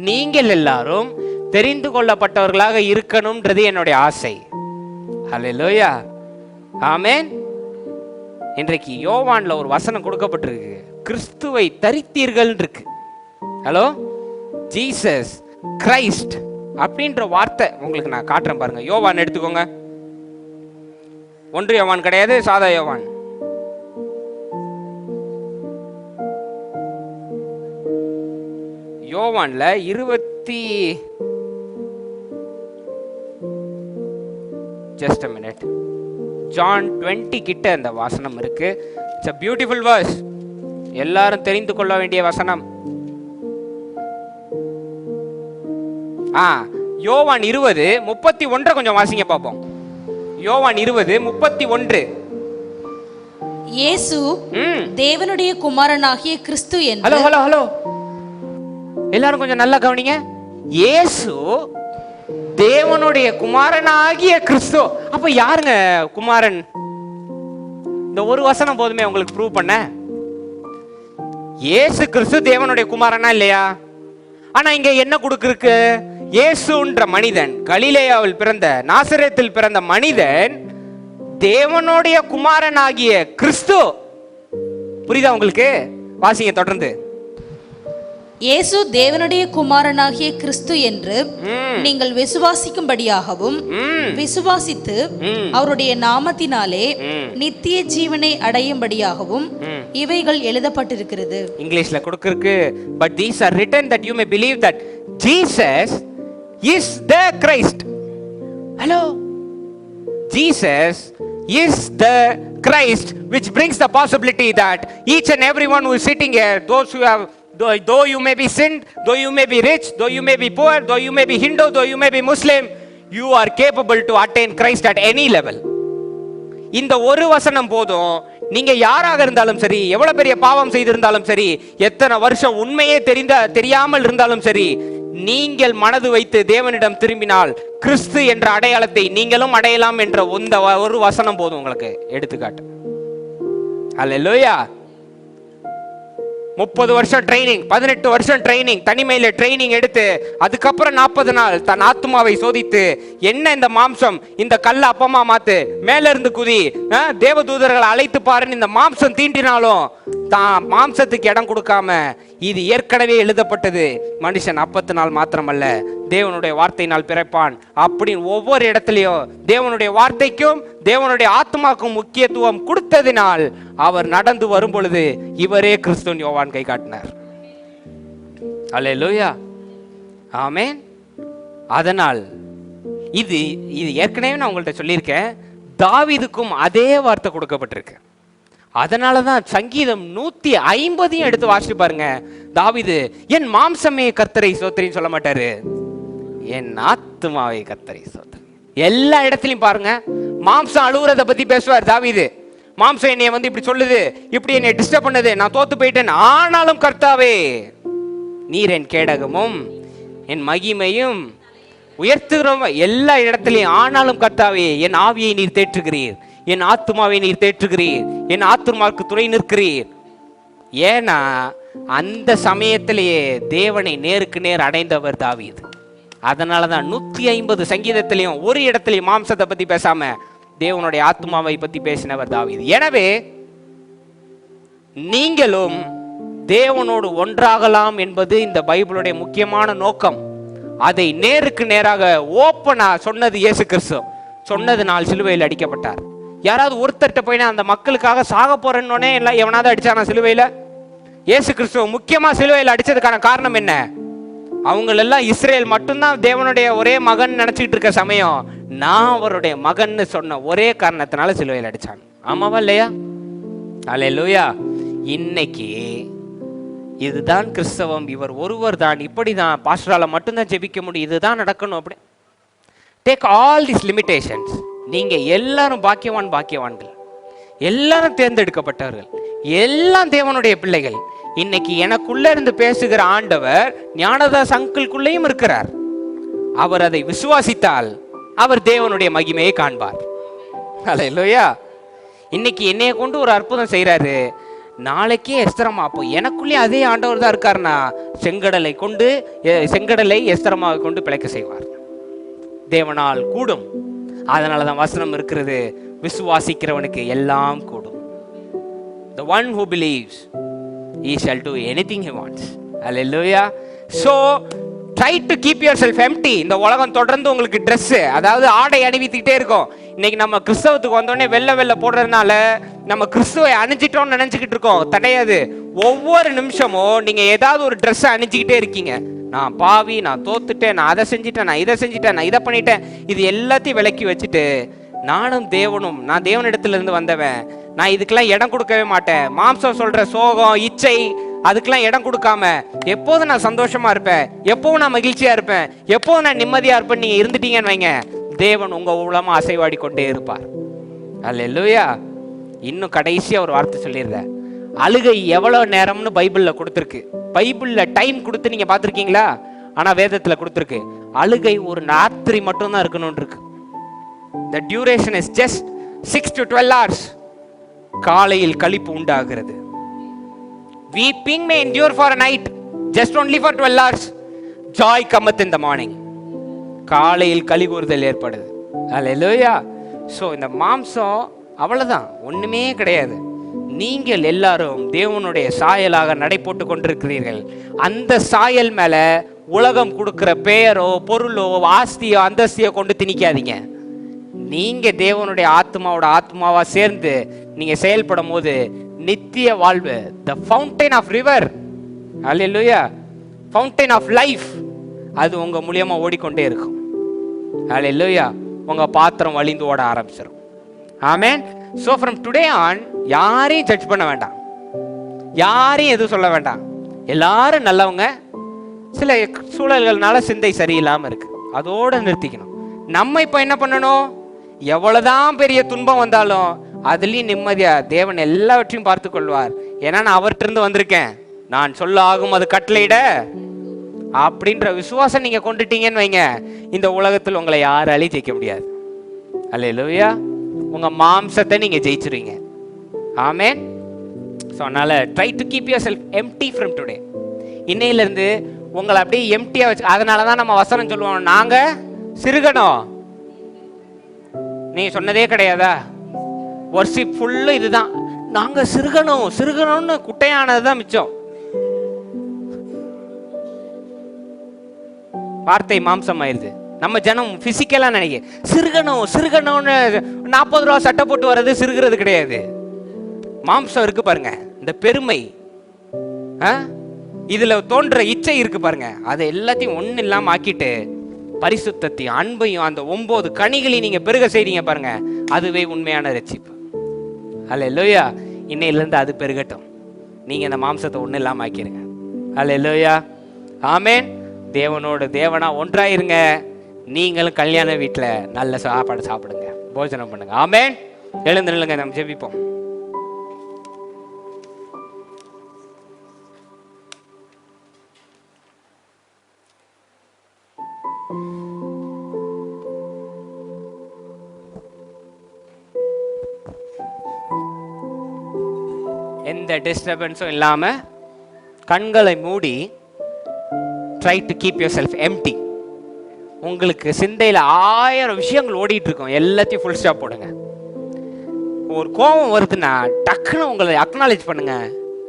நீங்கள் எல்லாரும் தெரிந்து கொள்ளப்பட்டவர்களாக இருக்கணும்ன்றது என்னுடைய ஆசை. ஹல்லேலூயா, ஆமென். இன்றைக்கு யோவான்ல ஒரு வசனம் கொடுக்கப்பட்டிருக்கு, கிறிஸ்துவை தரித்தீர்கள் இருக்கு. ஹலோ, ஜீசஸ் கிரைஸ்ட் அப்படின்ற வார்த்தை உங்களுக்கு நான் காட்டுறேன் பாருங்க. யோவான் எடுத்துக்கோங்க. 1 யோவான் கிடையாது, சாதா யோவான். யோவான்ல 20 John 20 கிட்ட அந்த வசனம் இருக்கு. It's a beautiful verse. எல்லாரும் தெரிந்து கொள்ள வேண்டிய வசனம். யோவான் 20:31 கொஞ்சம் வாசிங்க பாப்போம். யோவான் 20:31. இயேசு தேவனுடைய குமாரனாகிய கிறிஸ்து என்று. ஹலோ ஹலோ ஹலோ, எல்லாரும் கொஞ்சம் நல்லா கவனிங்க. இயேசு தேவனுடைய குமாரனாகிய கிறிஸ்து. அப்ப யாருங்க குமாரன்? இந்த ஒரு வசனம் போதுமே உங்களுக்கு ப்ரூவ் பண்ண. இயேசு கிறிஸ்து தேவனுடைய குமாரனா இல்லையா? ஆனா இங்க என்ன கொடுக்கு? இயேசுன்ற மனிதன், கலிலேயாவில் பிறந்த, நாசரேத்தில் பிறந்த மனிதன் தேவனுடைய குமாரனாகிய கிறிஸ்து. புரியுதா உங்களுக்கு? வாசிங்க தொடர்ந்து. இயேசு தேவனுடைய குமாரனாகிய கிறிஸ்து என்று நீங்கள் விசுவாசிக்கும்படியாகவும் விசுவாசித்து அவருடைய நாமத்தினாலே நித்திய ஜீவனை அடையும்படியாகவும் இவைகள் எழுதப்பட்டிருக்கிறது. இங்கிலீஷ்ல கொடுத்திருக்கு. But these are written that you may believe that Jesus is the Christ. Hello, Jesus is the Christ, which brings the possibility that each and everyone who is sitting here, those who have, though you may be sinned, though you may be rich, though you may be poor, though you may be Hindu, though you may be Muslim, you are capable to attain Christ at any level. இந்த ஒரு வசனம் போதும். நீங்க யாராக இருந்தாலும் சரி, எவ்வளவு பெரிய பாவம் செய்திருந்தாலும் சரி, எத்தனை வருஷம் உண்மையே தெரியாமல் இருந்தாலும் சரி, நீங்கள் மனது வைத்து தேவனிடம் திரும்பினால் கிறிஸ்து என்ற அடையாளத்தை நீங்களும் அடையலாம் என்ற இந்த ஒரு வசனம் போதும் உங்களுக்கு எடுத்துக்காட்டு. அல்லேலூயா. 30 வருஷம் ட்ரைனிங், 18 வருஷம் ட்ரைனிங், தனிமையில ட்ரைனிங் எடுத்து அதுக்கப்புறம் 40 நாள் தன் ஆத்மாவை சோதித்து, என்ன இந்த மாம்சம், இந்த கல்ல அப்பமா மாத்து, மேல இருந்து குதி, தேவதூதர்களை அழைத்து பாருன்னு இந்த மாம்சம் தீண்டினாலும் தான் மாம்சத்துக்கு இடம் கொடுக்காம, இது ஏற்கனவே எழுதப்பட்டது, மனுஷன் அப்பத்தினால் மாத்திரமல்ல தேவனுடைய வார்த்தையினால் பிறப்பான் அப்படின்னு ஒவ்வொரு இடத்துலையும் தேவனுடைய வார்த்தைக்கும் தேவனுடைய ஆத்மாக்கும் முக்கியத்துவம் கொடுத்ததினால் அவர் நடந்து வரும் பொழுது இவரே கிறிஸ்துவின் யோவான் கை காட்டினார். அல்லேலூயா, ஆமென். அதனால் இது ஏற்கனவே நான் உங்கள்கிட்ட சொல்லியிருக்கேன், தாவீதுக்கும் அதே வார்த்தை கொடுக்கப்பட்டிருக்கு. அதனாலதான் சங்கீதம் 150 எடுத்து வாசிச்சு பாருங்க. தாவீது என் மாம்சமே கர்த்தரை ஸ்தோத்திரின்னு சொல்ல மாட்டாரு, என் ஆத்துமாவை கர்த்தரை ஸ்தோத்திரி. எல்லா இடத்துலயும் பாருங்க மாம்சம் அழுகுறத பத்தி பேசுவார் தாவீது. மாம்சம் என்னைய இப்படி சொல்லுது, இப்படி என்னை டிஸ்டர்ப் பண்ணது, நான் தோத்து போயிட்டேன், ஆனாலும் கர்த்தாவே நீர் என் கேடகமும் என் மகிமையும் உயர்த்துகிறோம். எல்லா இடத்துலையும் ஆனாலும் கர்த்தாவே என் ஆவியை நீர் தேற்றுகிறீர், என் ஆத்துமாவை நீர் தேற்றுகிறீர், என் ஆத்துமாவுக்கு துணை நிற்கிறீர். ஏன்னா அந்த சமயத்திலேயே தேவனை நேருக்கு நேர் அடைந்தவர் தாவீது. அதனாலதான் 150 சங்கீதத்திலையும் ஒரு இடத்துலையும் மாம்சத்தை பத்தி பேசாம தேவனுடைய ஆத்மாவை பத்தி பேசினவர் தாவீது. எனவே நீங்களும் தேவனோடு ஒன்றாகலாம் என்பது இந்த பைபிளுடைய முக்கியமான நோக்கம். அதை நேருக்கு நேராக ஓப்பனா சொன்னது இயேசு கிறிஸ்து. சொன்னதுனால் சிலுவையில் அடிக்கப்பட்டார். யாராவது ஒருத்தர்கிட்ட போய் அந்த மக்களுக்காக சாக போறேன்னே இல்லை எவனாவது அடிச்சானா சிலுவையில? இயேசு கிறிஸ்துவ முக்கியமா சிலுவையில் அடிச்சதுக்கான காரணம் என்ன? அவங்களெல்லாம் இஸ்ரேல் மட்டும்தான் தேவனுடைய ஒரே மகன் நினைச்சிட்டு இருக்க சமயம், நான் அவருடைய மகன்னு சொன்ன ஒரே காரணத்தினால சிலுவையில் அடிச்சான். ஆமாவா இல்லையா? அல்லேலூயா. இன்னைக்கு இதுதான் கிறிஸ்தவம், இவர் ஒருவர் தான், இப்படிதான் பாஸ்டரால மட்டும்தான் ஜெபிக்க முடியும், இதுதான் நடக்கணும் அப்படி. Take all this limitations. நீங்க எல்லாரும் பாக்கியவான்கள், எல்லாரும் தேர்ந்தெடுக்கப்பட்டவர்கள், எல்லாம் தேவனுடைய பிள்ளைகள். இன்னைக்கு எனக்குள்ள இருந்து பேசுகிற ஆண்டவர் ஞானதாஸ் அங்கிள்குள்ளேயும் இருக்கிறார். அவர் அதை விசுவாசித்தால் அவர் தேவனுடைய மகிமையை காண்பார். அல்லேலூயா. இன்னைக்கு என்னைய கொண்டு ஒரு அற்புதம் செய்கிறாரு, நாளைக்கே எஸ்தரமா. அப்போ எனக்குள்ளேயே அதே ஆண்டவர் தான் இருக்காருன்னா செங்கடலை எஸ்தரமாவை கொண்டு பிழைக்க செய்வார். தேவனால் கூடும். அதனால தான் வசனம் இருக்கிறது, விசுவாசிக்கிறவனுக்கு எல்லாம் கூடும். The one who believes, he shall do anything he wants. Hallelujah. So try to keep yourself empty. இந்த உலகம் தொடர்ந்து உங்களுக்கு ட்ரெஸ், அதாவது ஆடை அணிவித்துக்கிட்டே இருக்கும். இன்னைக்கு நம்ம கிறிஸ்தவத்துக்கு வந்தோடனே வெள்ளை போடுறதுனால நம்ம கிறிஸ்துவை அணிஞ்சிட்டோம்னு நினைச்சுக்கிட்டு இருக்கோம். கிடையாது. ஒவ்வொரு நிமிஷமும் நீங்க ஏதாவது ஒரு ட்ரெஸ் அணிஞ்சிக்கிட்டே இருக்கீங்க. நான் பாவி, நான் தோத்துட்டேன், நான் அதை செஞ்சுட்டேன், நான் இதை செஞ்சுட்டேன், நான் இதை பண்ணிட்டேன், இது எல்லாத்தையும் விலக்கி வச்சுட்டு நான் தேவனிடத்துல இருந்து வந்தவன், நான் இதுக்கெல்லாம் இடம் கொடுக்கவே மாட்டேன். மாம்சம் சொல்ற சோகம், இச்சை, அதுக்கெல்லாம் இடம் கொடுக்காம எப்போதும் நான் சந்தோஷமா இருப்பேன், எப்போவும் நான் மகிழ்ச்சியா இருப்பேன், எப்போவும் நான் நிம்மதியா இருப்பேன் நீங்க இருந்துட்டீங்கன்னு வைங்க, தேவன் உங்க மூலமா அசைவாடி கொண்டே இருப்பார். அல்லேலூயா. இன்னும் கடைசியா ஒரு வார்த்தை சொல்லிடுறேன். அழுகை எவ்வளவு நேரம்னு பைபிள்ல கொடுத்துருக்கு. பைபிள்ல டைம் கொடுத்து நீங்க பார்த்துருக்கீங்களா? ஆனா வேதத்துல கொடுத்துருக்கு, அழுகை ஒரு ராத்திரி மட்டும் தான் இருக்கணும்னு இருக்கு. The duration is just 6 to 12 hours. காலையில் களிப்பு உண்டாகிறது. Weeping may endure for a night, just only for 12 hours. Joy cometh in the morning. காலையில் களி கூறுதல் ஏற்படுது. அல்லேலூயா. ஸோ இந்த மாம்சம் அவ்வளவுதான், ஒண்ணுமே கிடையாது. நீங்கள் எல்லாரும் தேவனுடைய சாயலாக நடை போட்டு கொண்டிருக்கிறீர்கள். அந்த சாயல் மேல உலகம் கொடுக்கிற பெயரோ பொருளோ ஆஸ்தியோ அந்தஸ்தியோ கொண்டு திணிக்காதீங்க. நீங்க தேவனுடைய ஆத்மாவா சேர்ந்து நீங்க செயல்படும் போது நித்திய வாழ்வு, the fountain of river, hallelujah, fountain of life, அது உங்க மூலியமா ஓடிக்கொண்டே இருக்கும். அல்லேலூயா. உங்க பாத்திரம் வழிந்து ஓட ஆரம்பிச்சிடும். ஆமென். So from today on யாரையும் ஜட்ஜ் பண்ண வேண்டாம், யாரையும் எதுவும் சொல்ல வேண்டாம். எல்லாரும் நல்லவங்க. சில சூழல்கள்னால சிந்தை சரியில்லாம இருக்கு, அதோட நிறுத்திக்கணும். நம்ம இப்ப என்ன பண்ணணும்? எவ்வளவுதான் பெரிய துன்பம் வந்தாலும் அதுலயும் நிம்மதியா தேவன் எல்லாவற்றையும் பார்த்து கொள்வார். ஏன்னா நான் அவர்கிட்ட இருந்து வந்திருக்கேன், நான் சொல்ல ஆகும் அது கட்டளையிட அப்படின்ற விசுவாசம் நீங்க கொண்டுட்டீங்கன்னு வைங்க, இந்த உலகத்தில் உங்களை யாராலையும் ஜெயிக்க முடியாது. அல்லேலூயா. உங்க மாம்சத்தை நீங்க ஜெயிச்சிருவீங்க. ஆமென். ஸோ அதனால try to keep yourself empty from today. இன்னையில இருந்து உங்களை அப்படியே எம்டியா வச்சு, அதனால தான் நம்ம வசனம் சொல்லுவோம், நாங்க சிறுகணும். நீங்க சொன்னதே கிடையாதா? வர்ஷிப் ஃபுல்லு இதுதான், நாங்க சிறுகணும்னு குட்டையானது தான் மிச்சம். வார்த்தை மாம்சம் ஆயிருது. நம்ம ஜனம் பிசிக்கலா நினைக்க சிறுகணும்னு 40 ரூபா சட்டை போட்டு வர்றது சிறுகிறது கிடையாது. மாம்சம் இருக்கு பாருங்க, இந்த பெருமை, இதுல தோன்ற இச்சை இருக்கு பாருங்க, அதை எல்லாத்தையும் ஒண்ணு இல்லாம ஆக்கிட்டு பரிசுத்தத்தையும் அன்பையும் அந்த 9 கனிகளையும் நீங்க பெருக செய்றீங்க பாருங்க, அதுவே உண்மையான ரட்சிப்பு. அல்லேலூயா. இன்னையில இருந்து அது பெருகட்டும். நீங்க இந்த மாம்சத்தை ஒண்ணு இல்லாம ஆக்கிருங்க. அல்லேலூயா. ஆமென். தேவனோடு தேவனா ஒன்றாயிருங்க. நீங்களும் கல்யாண வீட்டுல நல்ல சாப்பாடு சாப்பிடுங்க, போஜனம் பண்ணுங்க. ஆமென். எழுந்து நில்லுங்க, நம்ம ஜெபிப்போம். எந்த டிஸ்டர்பன்ஸும் இல்லாம கண்களை மூடி try to keep yourself empty. உங்களுக்கு சிந்தையில் 1000 விஷயங்கள் ஓடிட்டு இருக்கும், எல்லாத்தையும் ஃபுல் ஸ்டாப் போடுங்க. ஒரு கோபம் வருதுன்னா டக்குன்னு உங்களை அக்னாலேஜ் பண்ணுங்க,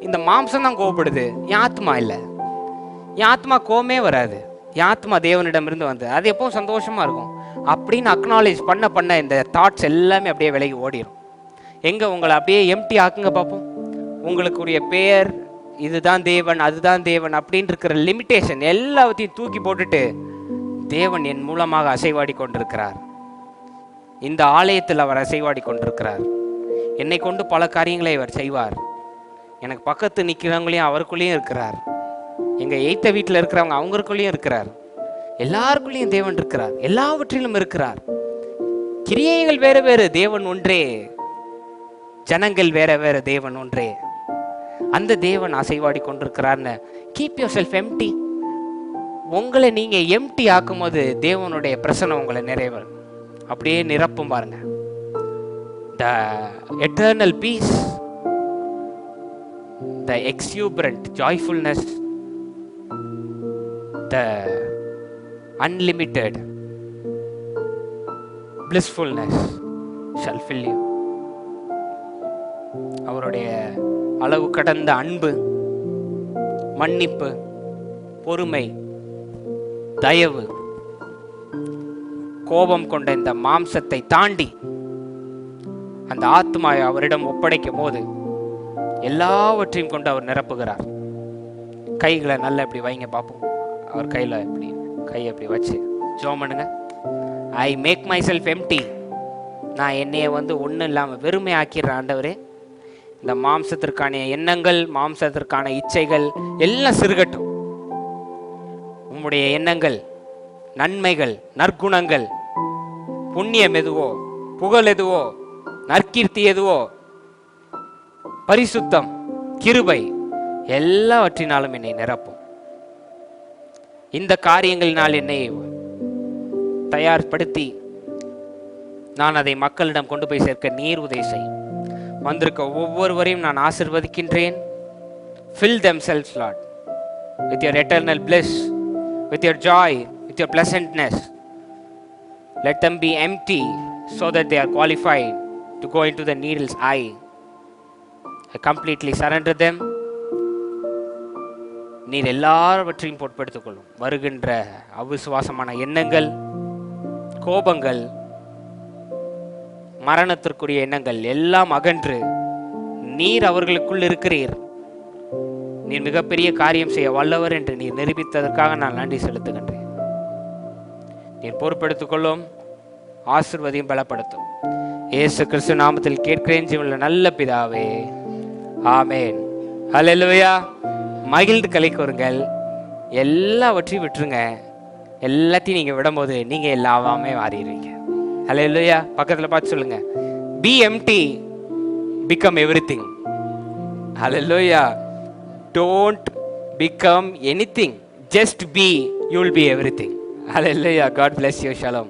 இந்த மாம்சம் தான் கோபப்படுது, என் ஆத்மா இல்லை. என் ஆத்மா கோபமே வராது, என் ஆத்மா தேவனிடமிருந்து வந்து அது எப்பவும் சந்தோஷமா இருக்கும் அப்படின்னு அக்னாலேஜ் பண்ண இந்த தாட்ஸ் எல்லாமே அப்படியே விலகி ஓடிடும். எங்க உங்களை அப்படியே எம்டி ஆக்குங்க பார்ப்போம். உங்களுக்குரிய பெயர் இதுதான் தேவன், அதுதான் தேவன் அப்படின்னு இருக்கிற லிமிட்டேஷன் எல்லாத்தையும் தூக்கி போட்டுட்டு, தேவன் என் மூலமாக அசைவாடி கொண்டிருக்கிறார், இந்த ஆலயத்தில் அவர் அசைவாடி கொண்டிருக்கிறார், என்னை கொண்டு பல காரியங்களை அவர் செய்வார், எனக்கு பக்கத்து நிற்கிறவங்களையும் அவருக்குள்ளேயும் இருக்கிறார், எங்க எய்த்த வீட்டில் இருக்கிறவங்க அவங்களுக்குள்ளேயும் இருக்கிறார், எல்லாருக்குள்ளேயும் தேவன் இருக்கிறார், எல்லாவற்றிலும் இருக்கிறார். கிரியைகள் வேற வேறு, தேவன் ஒன்றே. ஜனங்கள் வேற வேற, தேவன் ஒன்றே. அந்த தேவன் அசைவாடி கொண்டிருக்கிறார்னு கீப் யுவர் செல்ஃப் எம்டி. உங்களை நீங்க எம்டி ஆக்கும் போது தேவனுடைய பிரசன்னம் உங்களை அப்படியே நிரப்பும் பாருங்க. the eternal peace, the exuberant joyfulness, the unlimited blissfulness shall fill you. அவருடைய அளவு கடந்த அன்பு, மன்னிப்பு, பொறுமை, தயவு, கோபம் கொண்ட இந்த மாம்சத்தை தாண்டி அந்த ஆத்மாவை அவரிடம் ஒப்படைக்கும் போது எல்லாவற்றையும் கொண்டு அவர் நிரப்புகிறார். கைகளை நல்லா இப்படி வைங்க பார்ப்போம். அவர் கையில் இப்படி கையை இப்படி வச்சு ஜெபம் பண்ணுங்க. I make myself empty. நான் என்னைய ஒன்றும் இல்லாமல் வெறுமை ஆக்கிடுறேன் ஆண்டவரே. இந்த மாம்சத்திற்கான எண்ணங்கள், மாம்சத்திற்கான இச்சைகள் எல்லாம் சிறுகட்டும். உம்முடைய எண்ணங்கள், நன்மைகள், நற்குணங்கள், புண்ணியம் எதுவோ, புகழ் எதுவோ, நற்கீர்த்தி எதுவோ, பரிசுத்தம், கிருபை எல்லாவற்றினாலும் என்னை நிரப்பும். இந்த காரியங்களினால் என்னை தயார்படுத்தி நான் அதை மக்களிடம் கொண்டு போய் சேர்க்க நீர் உதவி செய்யும். வந்திருக்க ஒவ்வொருவரையும் நான் ஆசீர்வதிக்கின்றேன். Fill themselves, Lord, with your eternal bliss, with your joy, with your pleasantness. Let them be empty so that they are qualified to go into the needle's eye. I completely surrender them. நீர் எல்லாவற்றையும் பொறுப்பெடுத்துக் கொள்ளும். வருகின்ற அவிசுவாசமான எண்ணங்கள், கோபங்கள், மரணத்திற்குரிய எண்ணங்கள் எல்லாம் அகன்று நீர் அவர்களுக்குள் இருக்கிறீர். நீர் மிகப்பெரிய காரியம் செய்ய வல்லவர் என்று நீர் நிரூபித்ததற்காக நான் நன்றி செலுத்துகின்றேன். நீர் பொறுப்பெடுத்துக் கொள்ளும், ஆசீர்வதியும் பலப்படுத்தும். இயேசு கிறிஸ்து நாமத்தில் கேட்கிறேன் ஜீவனுள்ள நல்ல பிதாவே, ஆமேன். ஹல்லேலூயா. மகிழ்ந்து களி கூறுங்கள். எல்லாவற்றையும் விட்டுருங்க. எல்லாத்தையும் நீங்க விடும்போது நீங்க எல்லாமே மாறிடுவீங்க. ஹல்லேலூயா. பக்கத்தில் பார்த்து சொல்லுங்க, be empty, become everything. Hallelujah. Don't become anything, just be, you will be everything. Hallelujah. God bless you. Shalom.